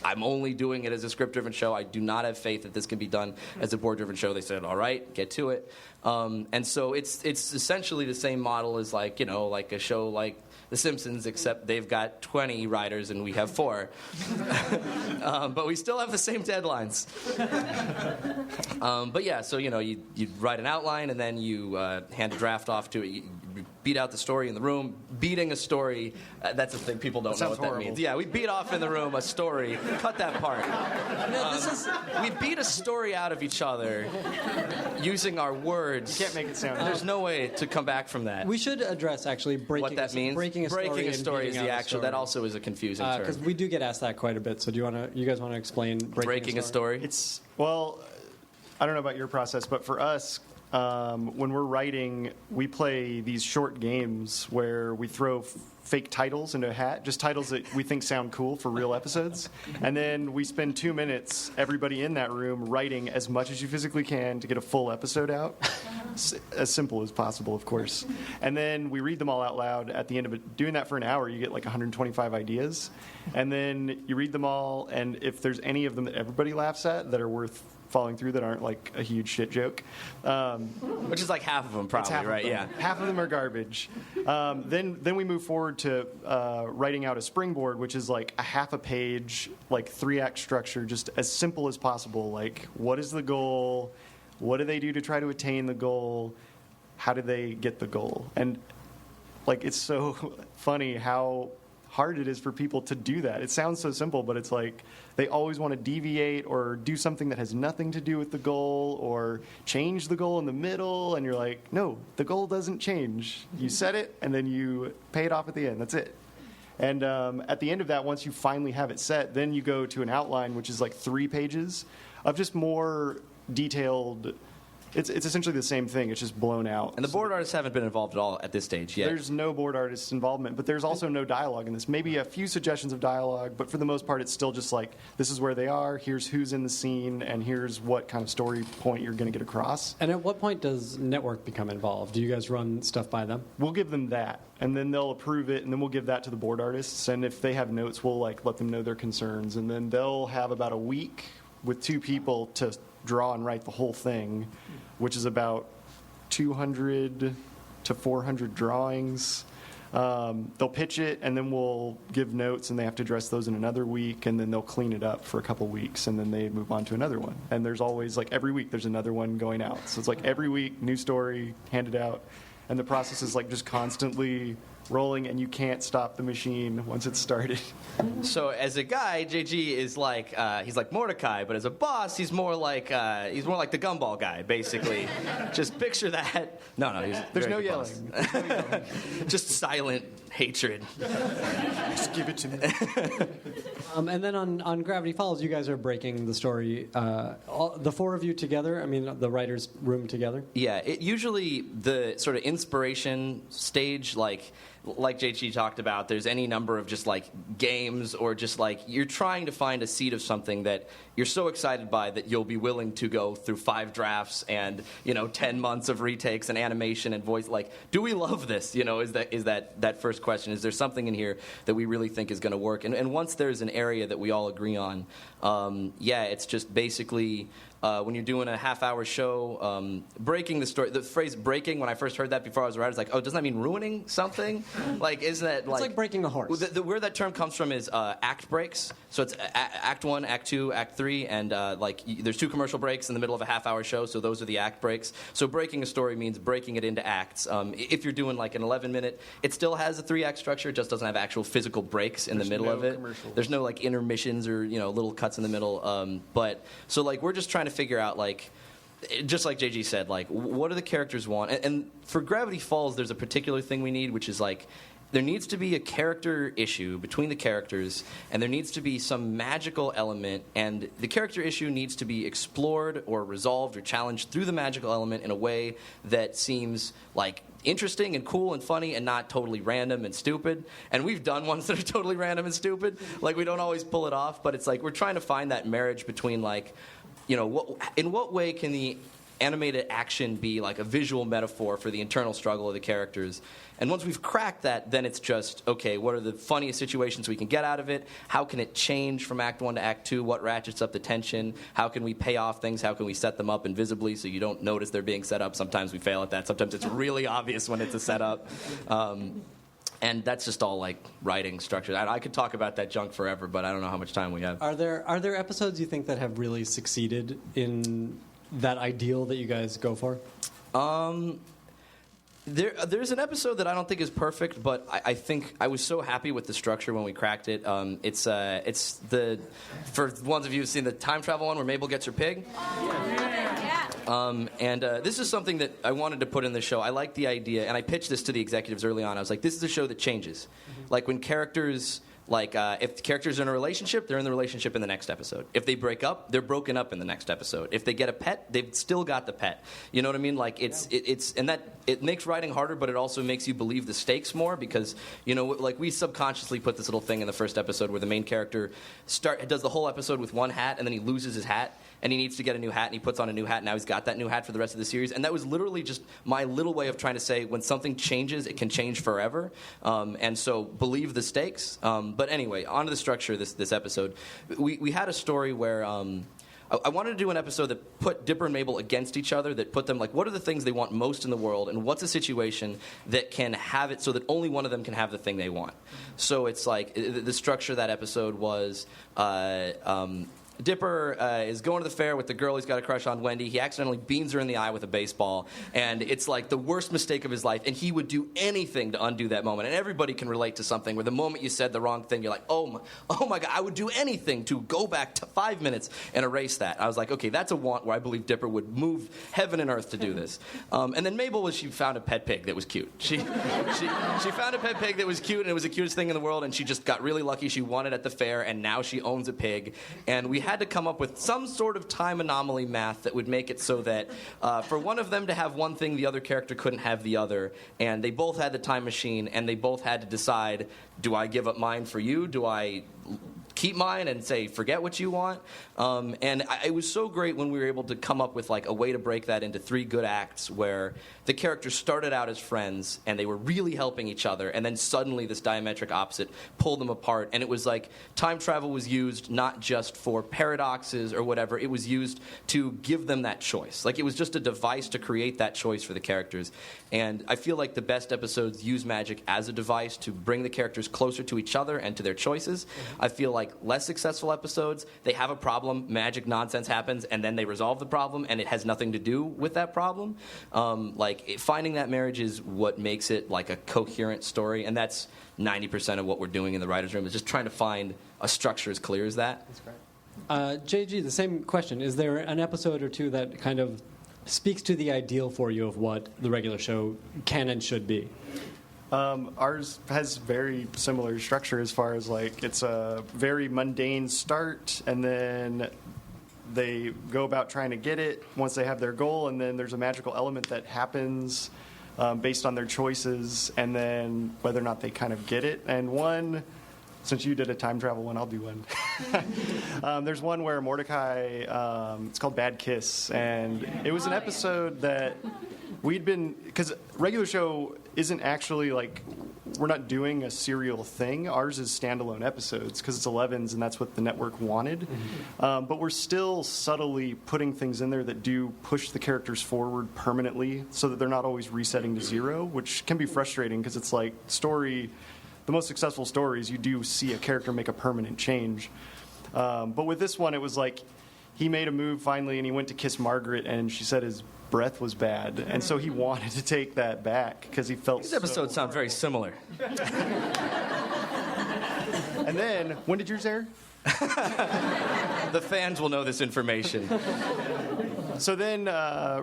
I'm only doing it as a script-driven show. I do not have faith that this can be done as a board-driven show. They said, all right, get to it. And so it's essentially the same model as a show like The Simpsons, except they've got 20 writers and we have 4. But we still have the same deadlines. But yeah, so you write an outline and then you hand a draft off to it. You beat out the story in the room. Beating a story, that's the thing, people don't know what that means. Yeah, we beat off in the room a story. Cut that part. We beat a story out of each other using our words. You can't make it sound. There's no way to come back from that. We should address actually what that means. Breaking a story is the actual. That also is a confusing term. Because we do get asked that quite a bit. So you guys want to explain breaking a story? It's I don't know about your process, but for us, when we're writing, we play these short games where we throw fake titles into a hat, just titles that we think sound cool for real episodes. And then we spend 2 minutes, everybody in that room, writing as much as you physically can to get a full episode out. As simple as possible, of course. And then we read them all out loud at the end of it. Doing that for an hour, you get 125 ideas. And then you read them all, and if there's any of them that everybody laughs at that are worth following through that aren't a huge shit joke. Which is half of them, probably, right? Yeah. Half of them are garbage. Then we move forward to writing out a springboard, which is a half a page, 3-act structure, just as simple as possible. What is the goal? What do they do to try to attain the goal? How do they get the goal? And it's so funny how hard it is for people to do that. It sounds so simple, but it's they always want to deviate or do something that has nothing to do with the goal or change the goal in the middle, and you're no, the goal doesn't change. You set it, and then you pay it off at the end. That's it. And at the end of that, once you finally have it set, then you go to an outline, which is 3 pages of just more detailed. It's essentially the same thing. It's just blown out. And the board artists haven't been involved at all at this stage yet. There's no board artist involvement, but there's also no dialogue in this. Maybe a few suggestions of dialogue, but for the most part, it's still just this is where they are, here's who's in the scene, and here's what kind of story point you're going to get across. And at what point does Network become involved? Do you guys run stuff by them? We'll give them that, and then they'll approve it, and then we'll give that to the board artists, and if they have notes, we'll let them know their concerns, and then they'll have about a week with 2 people to draw and write the whole thing, which is about 200 to 400 drawings. They'll pitch it, and then we'll give notes, and they have to address those in another week, and then they'll clean it up for a couple weeks, and then they move on to another one. And there's always, like, every week there's another one going out. So it's like every week, new story, handed out. And the process is, like, just constantly rolling, and you can't stop the machine once it's started. So as a guy, JG is like he's like Mordecai, but as a boss, he's more like the gumball guy, basically. Just picture that. No, There's no yelling. Just silent hatred. Just give it to me. And then on Gravity Falls, you guys are breaking the story, the 4 of you together. I mean, the writers' room together. Yeah, usually the sort of inspiration stage, like JG talked about, there's any number of just like games or just like you're trying to find a seed of something that you're so excited by that you'll be willing to go through 5 drafts and 10 months of retakes and animation and voice. Like, do we love this? Is that first question? Is there something in here that we really think is going to work? And once there's an area that we all agree on, it's just basically. When you're doing a half-hour show, breaking the story. The phrase "breaking," when I first heard that before I was a writer, I was like, "Oh, doesn't that mean ruining something?" Like, isn't that It's like breaking a horse. Where that term comes from is act breaks. So it's Act 1, Act 2, Act 3, and there's 2 commercial breaks in the middle of a half-hour show. So those are the act breaks. So breaking a story means breaking it into acts. If you're doing like an 11-minute, it still has a 3-act structure. It just doesn't have actual physical breaks in the middle of it. There's no like intermissions or little cuts in the middle. But so like we're just trying to figure out, like, just like JG said, like, what do the characters want? And for Gravity Falls, there's a particular thing we need, which is like there needs to be a character issue between the characters, and there needs to be some magical element, and the character issue needs to be explored or resolved or challenged through the magical element in a way that seems like interesting and cool and funny and not totally random and stupid. And we've done ones that are totally random and stupid. Like, we don't always pull it off, but it's like we're trying to find that marriage between, like, in what way can the animated action be like a visual metaphor for the internal struggle of the characters? And once we've cracked that, then it's just, okay, what are the funniest situations we can get out of it? How can it change from Act 1 to Act 2? What ratchets up the tension? How can we pay off things? How can we set them up invisibly so you don't notice they're being set up? Sometimes we fail at that. Sometimes it's really obvious when it's a setup. And that's just all like writing structure. I could talk about that junk forever, but I don't know how much time we have. Are there episodes you think that have really succeeded in that ideal that you guys go for? There's an episode that I don't think is perfect, but I think I was so happy with the structure when we cracked it. It's the, for ones of you who've seen the time travel one where Mabel gets her pig. This is something that I wanted to put in the show. I like the idea, and I pitched this to the executives early on. I was like, this is a show that changes. Like, when characters... Like, if the characters are in a relationship, they're in the relationship in the next episode. If they break up, they're broken up in the next episode. If they get a pet, they've still got the pet. You know what I mean? Like, it makes writing harder, but it also makes you believe the stakes more because, like, we subconsciously put this little thing in the first episode where the main character does the whole episode with one hat, and then he loses his hat, and he needs to get a new hat, and he puts on a new hat, and now he's got that new hat for the rest of the series. And that was literally just my little way of trying to say when something changes, it can change forever. And so believe the stakes. But anyway, on to the structure of this episode. We had a story where I wanted to do an episode that put Dipper and Mabel against each other, that put them, like, what are the things they want most in the world, and what's a situation that can have it so that only one of them can have the thing they want. So it's like, the structure of that episode was... Dipper is going to the fair with the girl he's got a crush on, Wendy. He accidentally beans her in the eye with a baseball, and it's like the worst mistake of his life, and he would do anything to undo that moment. And everybody can relate to something where the moment you said the wrong thing, you're like, oh my God, I would do anything to go back to 5 minutes and erase that. I was like, okay, that's a want where I believe Dipper would move heaven and earth to do this. And then Mabel she found a pet pig that was cute. She found a pet pig that was cute, and it was the cutest thing in the world, and she just got really lucky. She won it at the fair, and now she owns a pig. And we had to come up with some sort of time anomaly math that would make it so that for one of them to have one thing, the other character couldn't have the other. And they both had the time machine, and they both had to decide, do I give up mine for you? Do I keep mine and say, forget what you want. It was so great when we were able to come up with like a way to break that into 3 good acts where the characters started out as friends and they were really helping each other, and then suddenly this diametric opposite pulled them apart. And it was like time travel was used not just for paradoxes or whatever, it was used to give them that choice. Like, it was just a device to create that choice for the characters. And I feel like the best episodes use magic as a device to bring the characters closer to each other and to their choices. I feel like less successful episodes, they have a problem, magic nonsense happens, and then they resolve the problem, and it has nothing to do with that problem. Finding that marriage is what makes it like a coherent story, and that's 90% of what we're doing in the writer's room, is just trying to find a structure as clear as that. That's great. JG, the same question. Is there an episode or two that kind of speaks to the ideal for you of what the regular show can and should be? Ours has very similar structure as far as like it's a very mundane start, and then they go about trying to get it once they have their goal, and then there's a magical element that happens based on their choices, and then whether or not they kind of get it. And one, since you did a time travel one, I'll do one. There's one where Mordecai, it's called Bad Kiss, and it was an episode that we'd been, because regular show isn't actually like, we're not doing a serial thing. Ours is standalone episodes because it's 11s and that's what the network wanted. But we're still subtly putting things in there that do push the characters forward permanently so that they're not always resetting to 0, which can be frustrating because it's like the most successful stories, you do see a character make a permanent change. But with this one, it was like he made a move finally and he went to kiss Margaret and she said his breath was bad, and so he wanted to take that back because he felt These episodes sound very similar. And then, when did yours air? The fans will know this information. So then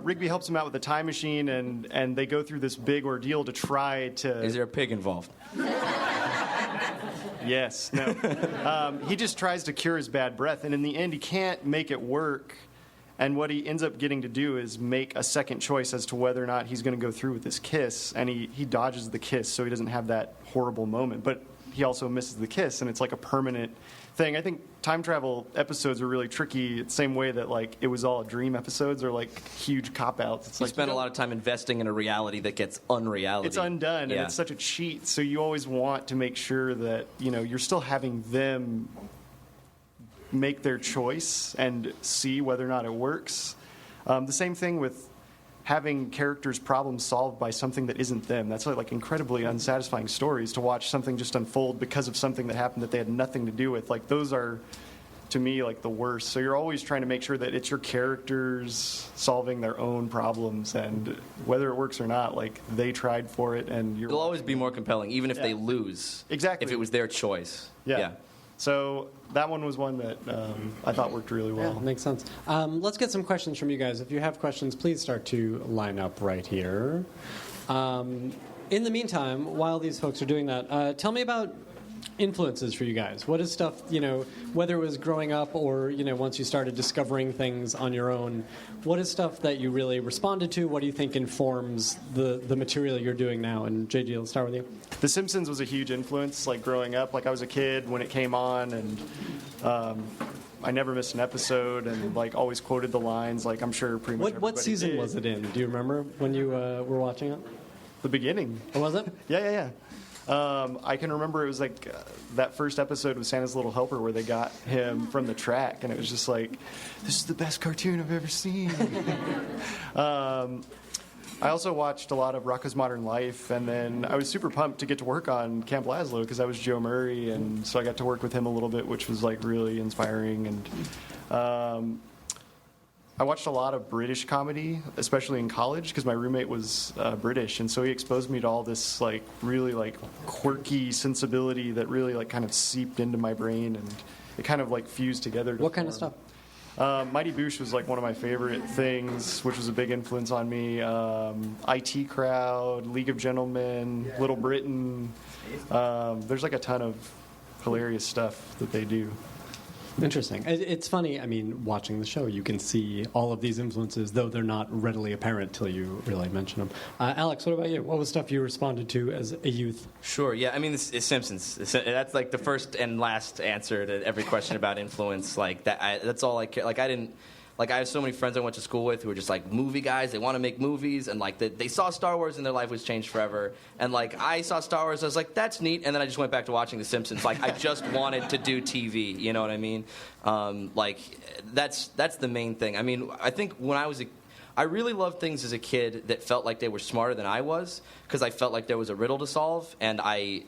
Rigby helps him out with the time machine, and they go through this big ordeal to try to... Is there a pig involved? Yes, no. He just tries to cure his bad breath, and in the end, he can't make it work. And what he ends up getting to do is make a second choice as to whether or not he's going to go through with this kiss. And he dodges the kiss so he doesn't have that horrible moment. But he also misses the kiss, and it's like a permanent thing. I think time travel episodes are really tricky. It's the same way that like It Was All a Dream episodes are like huge cop-outs. It's you like spend a lot of time investing in a reality that gets unreality. It's undone, yeah. And it's such a cheat. So you always want to make sure that, you're still having them make their choice and see whether or not it works. The same thing with having characters' problems solved by something that isn't them. That's like incredibly unsatisfying stories, to watch something just unfold because of something that happened that they had nothing to do with. Like, those are, to me, like the worst. So you're always trying to make sure that it's your characters solving their own problems, and whether it works or not, like, they tried for it, and it'll always be more compelling, even if they lose. Exactly. If it was their choice. Yeah. So that one was one that I thought worked really well. Yeah, makes sense. Let's get some questions from you guys. If you have questions, please start to line up right here. In the meantime, while these folks are doing that, tell me about influences for you guys. What is stuff, whether it was growing up or, once you started discovering things on your own, what is stuff that you really responded to? What do you think informs the material you're doing now? And JG, let's start with you. The Simpsons was a huge influence, like growing up. Like, I was a kid when it came on, and I never missed an episode, and like always quoted the lines. Like, I'm sure pretty much What season did. was it in? Do you remember when you were watching it? The beginning. Oh, was it? Yeah. I can remember it was like that first episode of Santa's Little Helper where they got him from the track, and it was just like, this is the best cartoon I've ever seen. I also watched a lot of Rocko's Modern Life, and then I was super pumped to get to work on Camp Lazlo because I was Joe Murray, and so I got to work with him a little bit, which was like really inspiring. And I watched a lot of British comedy, especially in college, because my roommate was British, and so he exposed me to all this like really like quirky sensibility that really like kind of seeped into my brain, and it kind of like fused together. What kind of stuff? Mighty Boosh was like one of my favorite things, which was a big influence on me. IT Crowd, League of Gentlemen, Little Britain. There's like a ton of hilarious stuff that they do. Interesting. It's funny, I mean, watching the show, you can see all of these influences, though they're not readily apparent till you really mention them. Alex, what about you? What was stuff you responded to as a youth? Sure, yeah. I mean, it's Simpsons. That's like the first and last answer to every question about influence. Like, that's all I care. Like, I have so many friends I went to school with who were just like movie guys. They want to make movies, and like they saw Star Wars and their life was changed forever. And like I saw Star Wars, I was like, that's neat. And then I just went back to watching The Simpsons. Like I just wanted to do TV. You know what I mean? Like that's the main thing. I mean, I think when I really loved things as a kid that felt like they were smarter than I was, because I felt like there was a riddle to solve, and I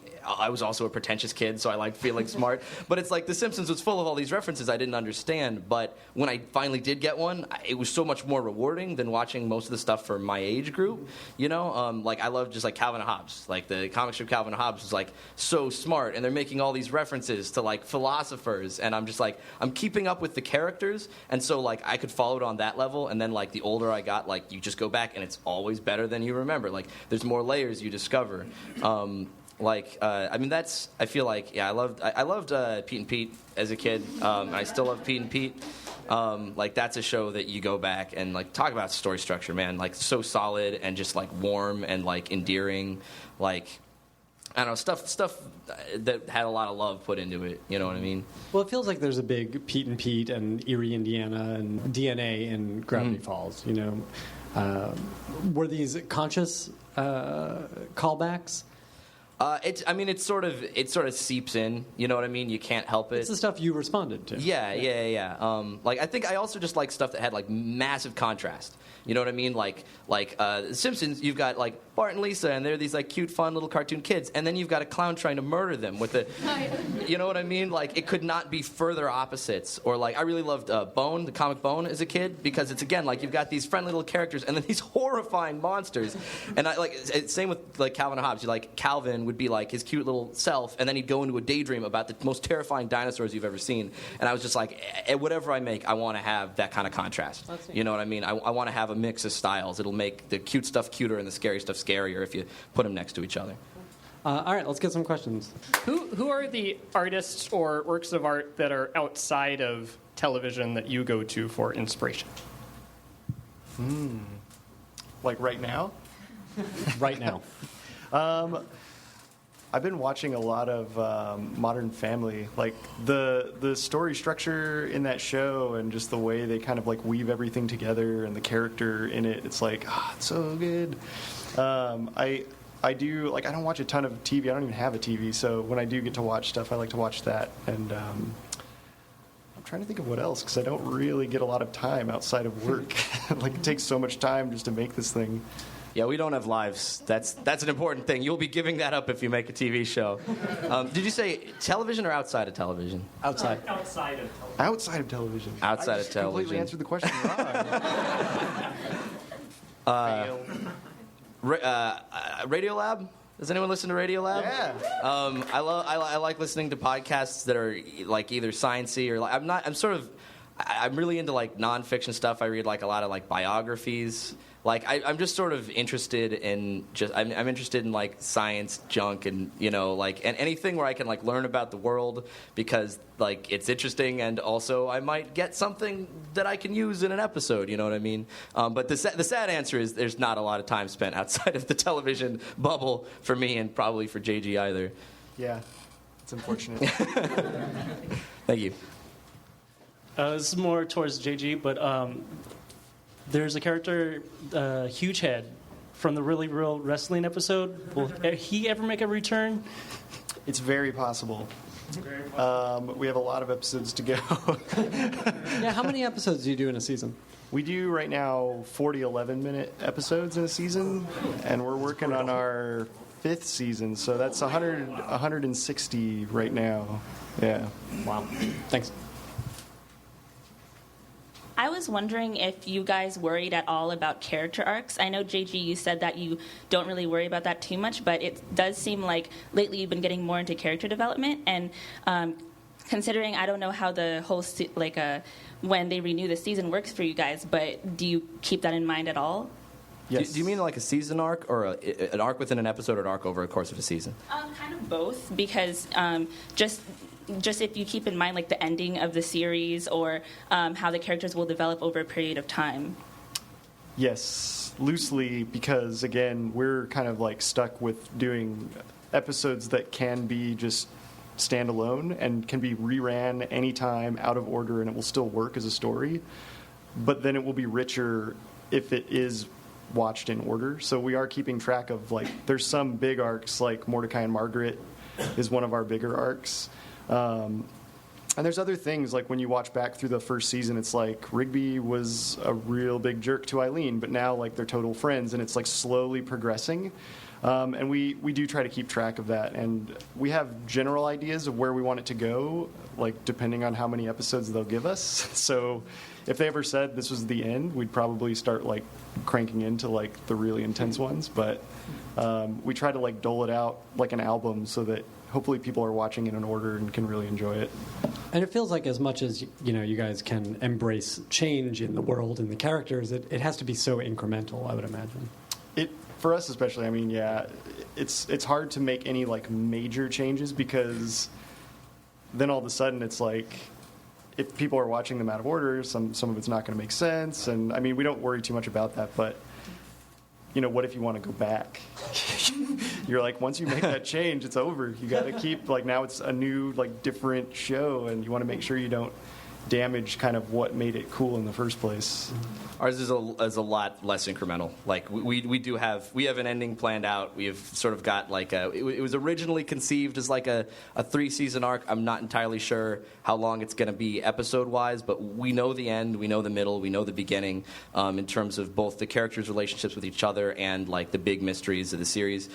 was also a pretentious kid, so I liked feeling smart. But it's like The Simpsons was full of all these references I didn't understand, but when I finally did get one, it was so much more rewarding than watching most of the stuff for my age group. You know, like I love just like Calvin and Hobbes. Like the comic strip Calvin and Hobbes was like so smart, and they're making all these references to like philosophers, and I'm just like, I'm keeping up with the characters, and so like I could follow it on that level, and then like the older I got, like you just go back, and it's always better than you remember. Like there's more layers you discover. I mean, I feel like, yeah, I loved Pete and Pete as a kid, and I still love Pete and Pete. Like, that's a show that you go back and, like, talk about story structure, man. Like, so solid and just, like, warm and, like, endearing. Like, I don't know, stuff that had a lot of love put into it, you know what I mean? Well, it feels like there's a big Pete and Pete and Erie, Indiana, and DNA in Gravity Falls, you know. Were these conscious callbacks? It sort of seeps in. You know what I mean? You can't help it. It's the stuff you responded to. Yeah. Like I think I also just like stuff that had like massive contrast. You know what I mean? Like The Simpsons, you've got like Bart and Lisa, and they're these like cute, fun little cartoon kids, and then you've got a clown trying to murder them with a, you know what I mean? Like it could not be further opposites. Or like I really loved Bone, the comic Bone, as a kid, because it's again like you've got these friendly little characters and then these horrifying monsters. And I like same with like Calvin and Hobbes. You like Calvin would be like his cute little self, and then he'd go into a daydream about the most terrifying dinosaurs you've ever seen. And I was just like, whatever I make, I want to have that kind of contrast. You know what I mean? I want to have a mix of styles. It'll make the cute stuff cuter and the scary stuff scarier if you put them next to each other. All right, let's get some questions. Who are the artists or works of art that are outside of television that you go to for inspiration? Like right now? Right now. I've been watching a lot of Modern Family. Like the story structure in that show and just the way they kind of like weave everything together and the character in it. It's like, it's so good. I do, like, I don't watch a ton of TV. I don't even have a TV. So when I do get to watch stuff, I like to watch that. And I'm trying to think of what else, because I don't really get a lot of time outside of work. Like, it takes so much time just to make this thing. Yeah, we don't have lives. That's an important thing. You'll be giving that up if you make a TV show. Did you say television or outside of television? Outside. Outside of television. Outside of television. Outside I of television. Completely answered the question wrong. Radiolab? Does anyone listen to Radiolab? Yeah. I like listening to podcasts that are like either sciencey or like I'm really into like nonfiction stuff. I read like a lot of like biographies. Like I'm just sort of interested in I'm interested in like science junk and like and anything where I can like learn about the world because like it's interesting and also I might get something that I can use in an episode. You know what I mean? But the sad answer is there's not a lot of time spent outside of the television bubble for me and probably for JG either. Yeah, it's unfortunate. Thank you. This is more towards JG, but there's a character, Huge Head, from the Really Real Wrestling episode. Will he ever make a return? It's very possible. We have a lot of episodes to go. Yeah, how many episodes do you do in a season? We do right now 40 11-minute episodes in a season, and we're working on our 5th season, so that's 160 right now. Yeah. Wow. Thanks. I was wondering if you guys worried at all about character arcs. I know, JG, you said that you don't really worry about that too much, but it does seem like lately you've been getting more into character development. And considering I don't know how the whole, when they renew the season works for you guys, but do you keep that in mind at all? Yes. Do you mean like a season arc or an arc within an episode or an arc over the course of a season? Kind of both, because just just if you keep in mind like the ending of the series or how the characters will develop over a period of time. Yes, loosely, because again, we're kind of like stuck with doing episodes that can be just standalone and can be reran anytime out of order, and it will still work as a story. But then it will be richer if it is watched in order. So we are keeping track of, like, there's some big arcs, like Mordecai and Margaret is one of our bigger arcs. And there's other things, like when you watch back through the first season, it's like Rigby was a real big jerk to Eileen, but now like they're total friends, and it's like slowly progressing. And we do try to keep track of that, and we have general ideas of where we want it to go, like depending on how many episodes they'll give us. So if they ever said this was the end, we'd probably start like cranking into like the really intense ones. But we try to like dole it out like an album so that hopefully people are watching in an order and can really enjoy it. And it feels like as much as, you know, you guys can embrace change in the world and the characters, it has to be so incremental, I would imagine. For us especially, I mean, yeah, it's hard to make any like major changes, because then all of a sudden it's like, if people are watching them out of order, some of it's not going to make sense. And I mean, we don't worry too much about that, but you know, what if you want to go back? You're like, once you make that change, it's over. You got to keep, like, now it's a new, like, different show, and you want to make sure you don't damage kind of what made it cool in the first place. Ours is a lot less incremental. Like we have an ending planned out. We have sort of got like it was originally conceived as like a 3-season arc. I'm not entirely sure how long it's going to be episode wise, but we know the end, we know the middle, we know the beginning, in terms of both the characters' relationships with each other and like the big mysteries of the series.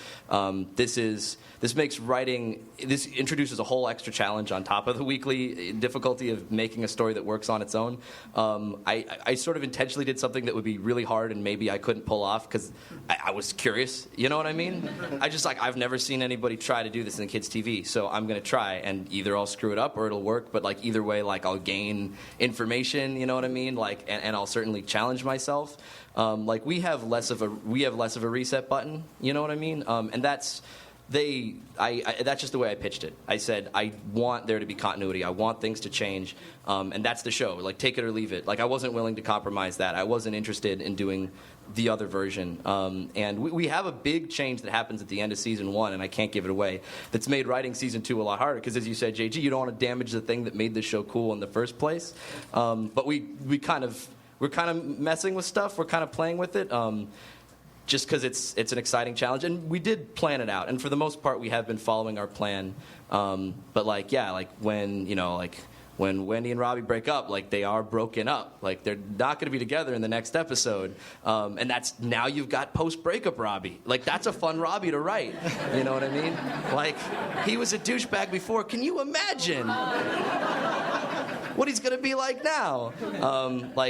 This makes writing, this introduces a whole extra challenge on top of the weekly difficulty of making a story that works on its own. I sort of intentionally did something that would be really hard and maybe I couldn't pull off because I was curious. You know what I mean? I've never seen anybody try to do this in kids' TV, so I'm going to try, and either I'll screw it up or it'll work, but like either way, like I'll gain information, you know what I mean? Like, and I'll certainly challenge myself. Like we have less of a reset button, you know what I mean? And that's just the way I pitched it. I said, I want there to be continuity. I want things to change. And that's the show. Like, take it or leave it. Like, I wasn't willing to compromise that. I wasn't interested in doing the other version. And we have a big change that happens at the end of season 1, and I can't give it away, that's made writing season 2 a lot harder. Because as you said, JG, you don't want to damage the thing that made the show cool in the first place. But we're kind of messing with stuff. We're kind of playing with it. Just because it's an exciting challenge, and we did plan it out, and for the most part, we have been following our plan. But when Wendy and Robbie break up, like they are broken up, like they're not going to be together in the next episode, and that's now you've got post-breakup Robbie. Like that's a fun Robbie to write. You know what I mean? Like he was a douchebag before. Can you imagine what he's going to be like now?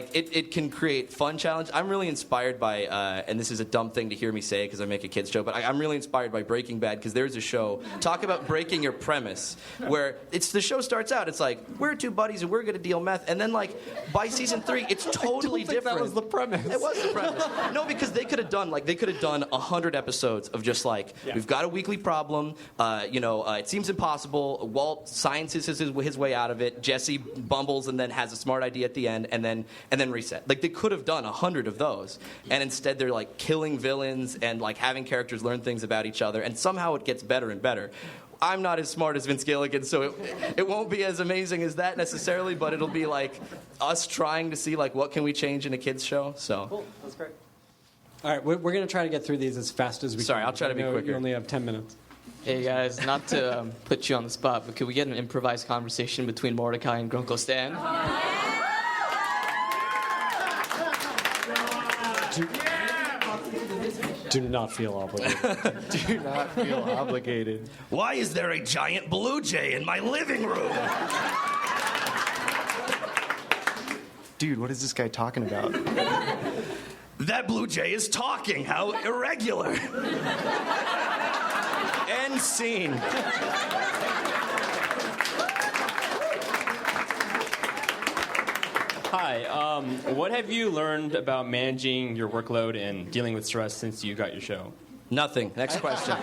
It can create fun challenge. I'm really inspired by, and this is a dumb thing to hear me say because I make a kids show, but I'm really inspired by Breaking Bad, because there's a show, talk about breaking your premise, where the show starts out, it's like, we're two buddies and we're going to deal meth, and then like by season 3, it's totally different. That was the premise. It was the premise. No, because they could have done 100 episodes of just like, we've got a weekly problem, it seems impossible, Walt sciences his way out of it, Jesse bumbles and then has a smart idea at the end, and then reset. Like they could have done 100 of those, and instead they're like killing villains and like having characters learn things about each other, and somehow it gets better and better. I'm not as smart as Vince Gilligan, so it won't be as amazing as that necessarily, but it'll be like us trying to see like what can we change in a kids show. So cool, that's great. All right, we're going to try to get through these as fast as we can. Sorry, I'll try to be quicker. You only have 10 minutes. Hey guys, not to put you on the spot, but could we get an improvised conversation between Mordecai and Grunkle Stan? Do not feel obligated. Do not feel obligated. Why is there a giant blue jay in my living room? Dude, what is this guy talking about? That blue jay is talking. How irregular. End scene. Hi. What have you learned about managing your workload and dealing with stress since you got your show? Nothing. Next question.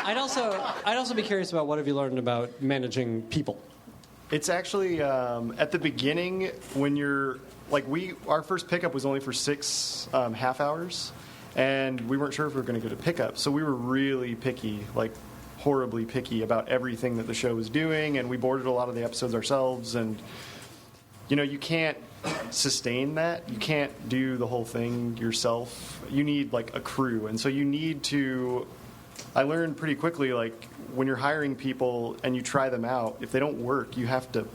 I'd also be curious about what have you learned about managing people. It's actually at the beginning when you're like our first pickup was only for 6 half hours, and we weren't sure if we were going to get a pickup, so we were really picky, like horribly picky about everything that the show was doing, and we boarded a lot of the episodes ourselves, and you can't sustain that. You can't do the whole thing yourself. You need like a crew, and so you need to. I learned pretty quickly, like when you're hiring people and you try them out, if they don't work, you have to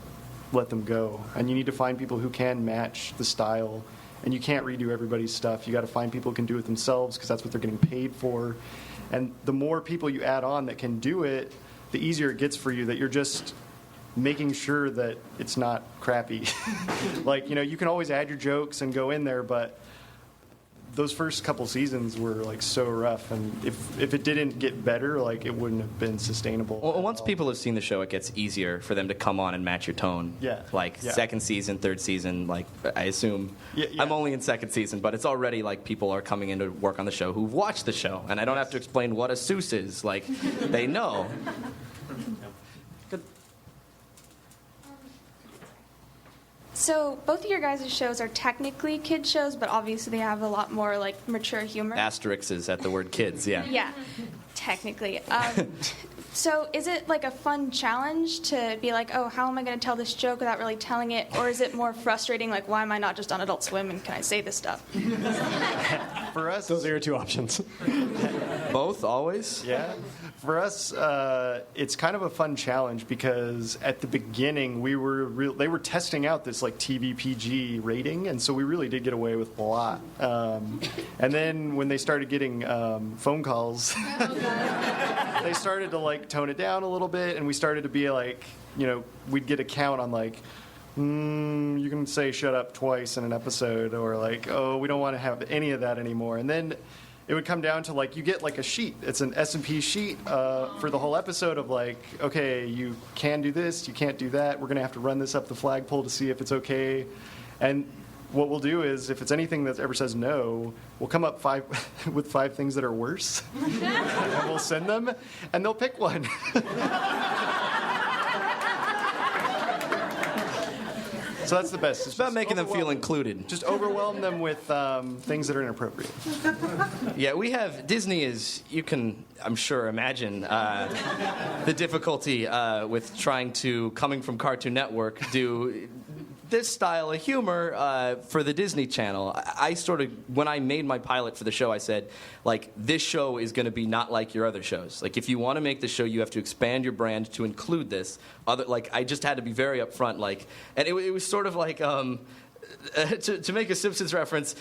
let them go, and you need to find people who can match the style. And you can't redo everybody's stuff. You got to find people who can do it themselves because that's what they're getting paid for. And the more people you add on that can do it, the easier it gets for you. That you're just making sure that it's not crappy. Like, you can always add your jokes and go in there, but those first couple seasons were like so rough, and if it didn't get better, like it wouldn't have been sustainable. Well, once people have seen the show, it gets easier for them to come on and match your tone. Yeah. Like second season, third season, like I assume. Yeah. I'm only in second season, but it's already like people are coming in to work on the show who've watched the show, and I don't have to explain what a Seuss is. Like, they know. So both of your guys' shows are technically kid shows, but obviously they have a lot more like mature humor. Asterisks is at the word kids, yeah. Yeah, technically. So is it like a fun challenge to be like, oh, how am I going to tell this joke without really telling it? Or is it more frustrating, like, why am I not just on Adult Swim and can I say this stuff? For us, Those are your two options. Both, always? yeah. For us, it's kind of a fun challenge because at the beginning they were testing out this like TV PG rating, and so we really did get away with a lot. And then when they started getting phone calls, they started to like tone it down a little bit, and we started to be like, we'd get a count on like, you can say shut up twice in an episode, or like, oh, we don't want to have any of that anymore. And then it would come down to like, you get like a sheet. It's an S&P sheet for the whole episode of like, okay, you can do this, you can't do that. We're going to have to run this up the flagpole to see if it's okay. And what we'll do is, if it's anything that ever says no, we'll come up with 5 things that are worse, and we'll send them, and they'll pick one. So that's the best. It's about making them feel included. Just overwhelm them with things that are inappropriate. Yeah, we have Disney is, you can, I'm sure, imagine the difficulty with trying to, coming from Cartoon Network, do this style of humor for the Disney Channel. I sort of, when I made my pilot for the show, I said, like, this show is going to be not like your other shows. Like, if you want to make the show, you have to expand your brand to include this. I just had to be very upfront, like, and it was sort of like, to make a Simpsons reference,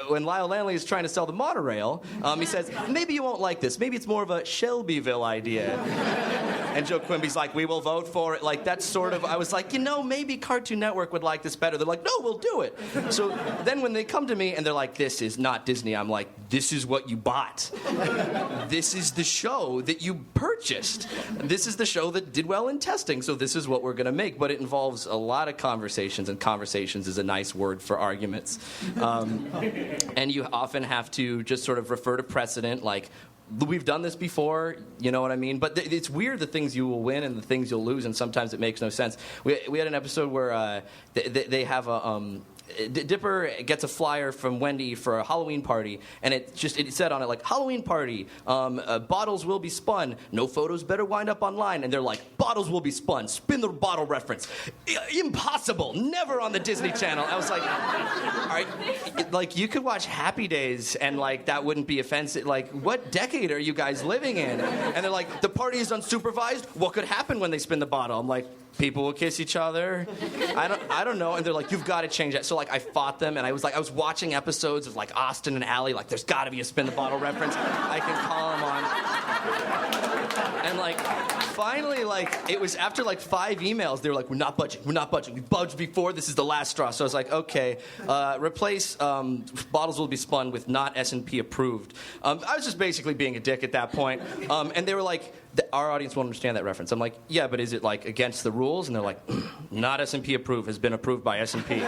when Lyle Lanley is trying to sell the monorail, he says, maybe you won't like this. Maybe it's more of a Shelbyville idea. And Joe Quimby's like, we will vote for it. Like, that's sort of, I was like, maybe Cartoon Network would like this better. They're like, no, we'll do it. So then when they come to me and they're like, this is not Disney, I'm like, this is what you bought. This is the show that you purchased. This is the show that did well in testing, so this is what we're going to make. But it involves a lot of conversations, and conversations is a nice word for arguments. And you often have to just sort of refer to precedent, like, we've done this before, you know what I mean? But it's weird the things you will win and the things you'll lose, and sometimes it makes no sense. We had an episode where they have a... Dipper gets a flyer from Wendy for a Halloween party, and it said on it, like, Halloween party, bottles will be spun, no photos better wind up online. And they're like, bottles will be spun, spin the bottle reference. Impossible, never on the Disney Channel. I was like, all right, like, you could watch Happy Days and like that wouldn't be offensive. Like, what decade are you guys living in? And they're like, the party is unsupervised, what could happen when they spin the bottle? I'm like, people will kiss each other. I don't know. And they're like, you've got to change that. So like, I fought them, and I was watching episodes of like Austin and Ally. Like, there's got to be a spin the bottle reference. I can call them on. And like, finally, like, it was after like 5 emails. They were like, we're not budging. We budged before. This is the last straw. So I was like, okay, replace bottles will be spun with not S&P approved. I was just basically being a dick at that point. And they were like, our audience won't understand that reference. I'm like, yeah, but is it like against the rules? And they're like, not S&P approved, has been approved by S&P.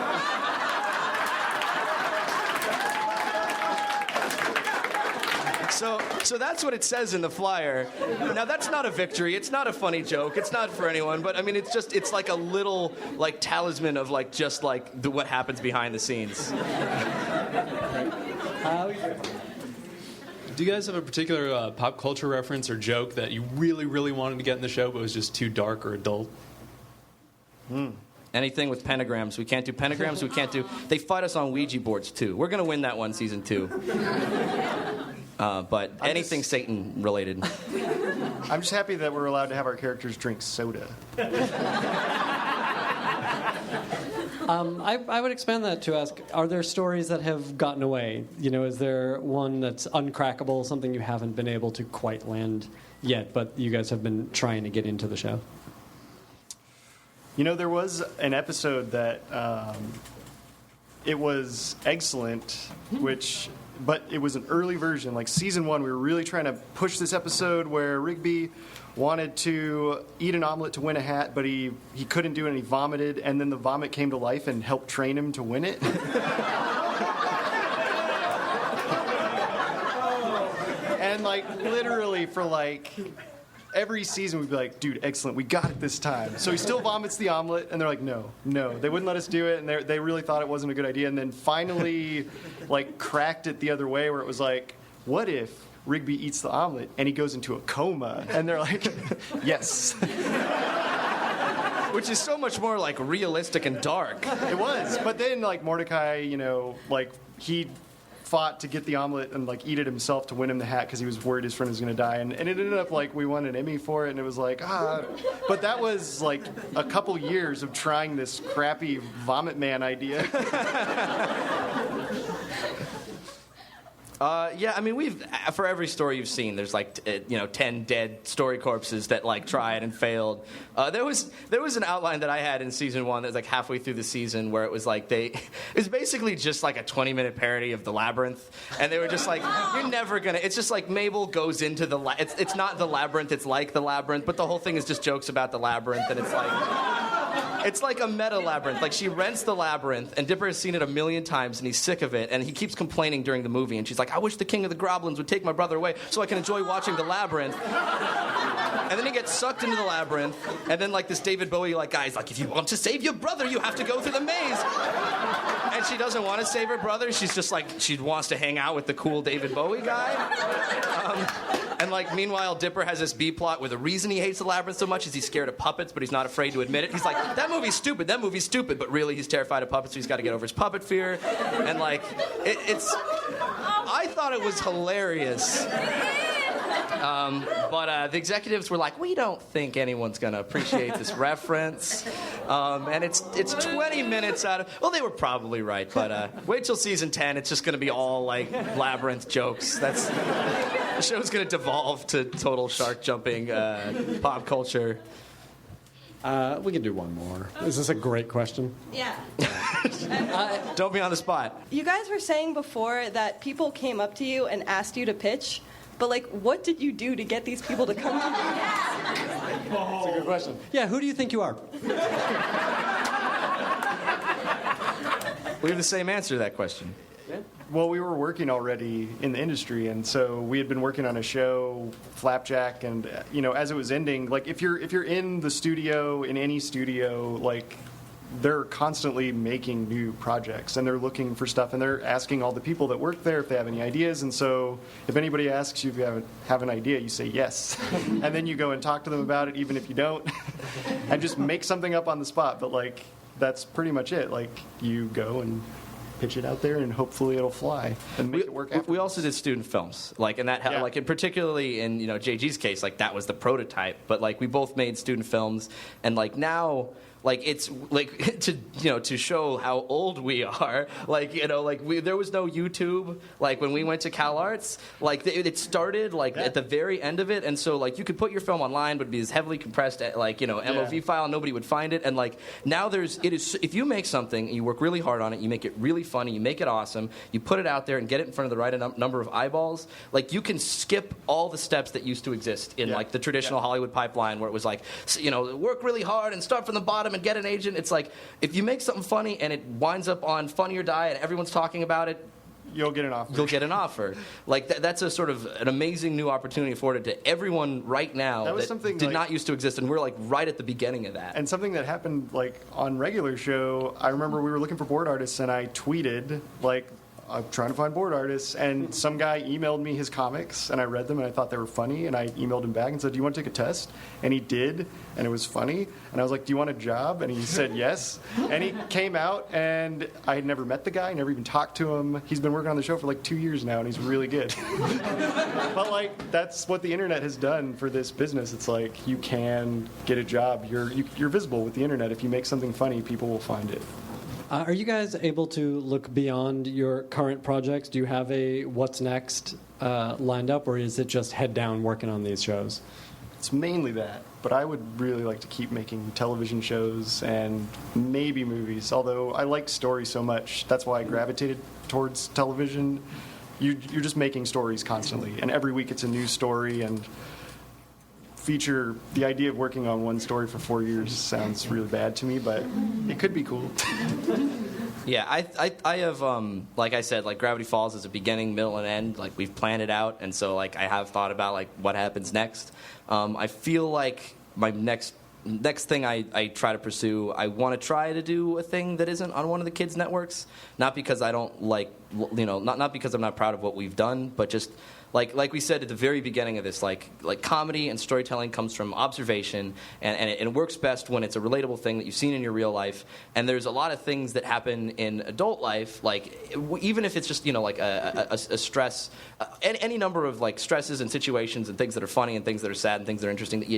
So that's what it says in the flyer. Now that's not a victory. It's not a funny joke. It's not for anyone. But I mean, it's like a little like talisman of like just like what happens behind the scenes. Do you guys have a particular pop culture reference or joke that you really, really wanted to get in the show but was just too dark or adult? Anything with pentagrams. We can't do pentagrams. We can't do... They fight us on Ouija boards, too. We're going to win that one, season 2. But anything Satan-related. I'm just happy that we're allowed to have our characters drink soda. I would expand that to ask, are there stories that have gotten away? You know, is there one that's uncrackable, something you haven't been able to quite land yet, but you guys have been trying to get into the show? You know, there was an episode that it was excellent, but it was an early version. Like season 1, we were really trying to push this episode where Rigby wanted to eat an omelet to win a hat, but he couldn't do it and he vomited, and then the vomit came to life and helped train him to win it. And like literally for like every season we'd be like, dude, excellent, we got it this time. So he still vomits the omelet, and they're like, no, they wouldn't let us do it, and they really thought it wasn't a good idea, and then finally like cracked it the other way where it was like, what if Rigby eats the omelet and he goes into a coma? And they're like, yes. Which is so much more like realistic and dark. It was. But then like Mordecai, you know, like he fought to get the omelet and like eat it himself to win him the hat because he was worried his friend was going to die, and it ended up like we won an Emmy for it, and it was like but that was like a couple years of trying this crappy vomit man idea. Yeah, I mean, for every story you've seen, there's like 10 dead story corpses that like tried and failed. There was an outline that I had in season 1 that was like halfway through the season where it was like it was basically just like a 20-minute parody of The Labyrinth, and they were just like, you're never gonna. It's just like Mabel goes into the. It's not The Labyrinth. It's like The Labyrinth, but the whole thing is just jokes about the labyrinth, and it's like. It's like a meta labyrinth. Like she rents the labyrinth, and Dipper has seen it a million times, and he's sick of it, and he keeps complaining during the movie. And she's like, "I wish the King of the Groblins would take my brother away so I can enjoy watching the labyrinth." And then he gets sucked into the labyrinth, and then like this David Bowie like guy's like, "If you want to save your brother, you have to go through the maze." And she doesn't want to save her brother. She's just like she wants to hang out with the cool David Bowie guy. And like meanwhile, Dipper has this B plot where the reason he hates the labyrinth so much is he's scared of puppets, but he's not afraid to admit it. He's like, that movie's stupid, but really he's terrified of puppets, so he's got to get over his puppet fear. And like, I thought it was hilarious. But the executives were like, we don't think anyone's going to appreciate this reference. And it's 20 minutes out of... Well, they were probably right, but wait till season 10. It's just going to be all, like, labyrinth jokes. The show's going to devolve to total shark-jumping pop culture. We can do one more. Is this a great question? Yeah. Don't be on the spot. You guys were saying before that people came up to you and asked you to pitch, but, like, what did you do to get these people to come to you? That's a good question. Yeah, who do you think you are? We have the same answer to that question. Well, we were working already in the industry, and so we had been working on a show, Flapjack, and as it was ending, like if you're in the studio, in any studio, like they're constantly making new projects, and they're looking for stuff, and they're asking all the people that work there if they have any ideas. And so if anybody asks you if you have an idea, you say yes, and then you go and talk to them about it, even if you don't, and just make something up on the spot. But like that's pretty much it. Like you go and pitch it out there, and hopefully it'll fly and make it work. We also did student films, like, and that like, and particularly in JG's case, like that was the prototype. But like we both made student films, and like now. Like it's like to show how old we are. Like there was no YouTube. Like when we went to Cal Arts, like it started like at the very end of it, and so like you could put your film online, but it'd be this heavily compressed MOV file. Nobody would find it, and like now if you make something and you work really hard on it, you make it really funny, you make it awesome, you put it out there and get it in front of the right number of eyeballs. Like you can skip all the steps that used to exist in like the traditional Hollywood pipeline, where it was like work really hard and start from the bottom and get an agent. It's like if you make something funny and it winds up on Funny or Die and everyone's talking about it, You'll get an offer. You'll get an offer. Like that's a sort of an amazing new opportunity afforded to everyone right now that did not used to exist, and we're like right at the beginning of that. And something that happened like on regular show, I remember we were looking for board artists, and I tweeted like, I'm trying to find board artists, and some guy emailed me his comics, and I read them, and I thought they were funny, and I emailed him back and said, do you want to take a test? And he did, and it was funny, and I was like, do you want a job? And he said yes, and he came out, and I had never met the guy, never even talked to him. He's been working on the show for like 2 years now, and he's really good. But like, that's what the internet has done for this business. It's like, you can get a job. You're visible with the internet. If you make something funny, people will find it. Are you guys able to look beyond your current projects? Do you have a what's next lined up, or is it just head down working on these shows? It's mainly that, but I would really like to keep making television shows and maybe movies, although I like stories so much. That's why I gravitated towards television. You're just making stories constantly, and every week it's a new story, and the idea of working on one story for 4 years sounds really bad to me, but it could be cool. Yeah, I have, like I said, like Gravity Falls is a beginning, middle, and end. Like we've planned it out, and so like I have thought about like what happens next. I feel like my next thing I try to pursue, I want to try to do a thing that isn't on one of the kids' networks. Not because I don't like, not because I'm not proud of what we've done, but just like we said at the very beginning of this, like comedy and storytelling comes from observation, and it works best when it's a relatable thing that you've seen in your real life. And there's a lot of things that happen in adult life, like even if it's just like a stress, any number of like stresses and situations and things that are funny and things that are sad and things that are interesting that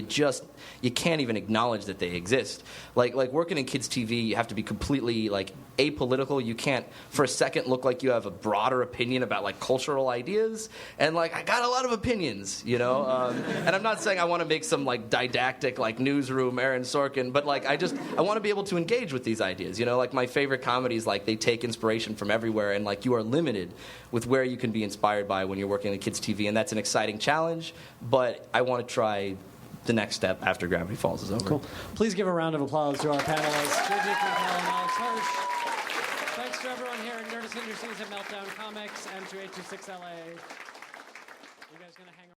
you can't even acknowledge that they exist. Like working in kids TV, you have to be completely like apolitical. You can't for a second look like you have a broader opinion about like cultural ideas. And like I got a lot of opinions, and I'm not saying I want to make some like didactic like newsroom Aaron Sorkin, but like I want to be able to engage with these ideas. Like my favorite comedies, like they take inspiration from everywhere, and like you are limited with where you can be inspired by when you're working in kids TV, and that's an exciting challenge. But I want to try the next step after Gravity Falls is over. Cool. Please give a round of applause to our panelists, JJ Quintel and Alex Hirsch. Thanks to everyone here at Nerdist Industries and Meltdown Comics and to 826LA. You guys gonna hang around?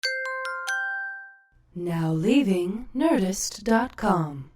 Now leaving Nerdist.com.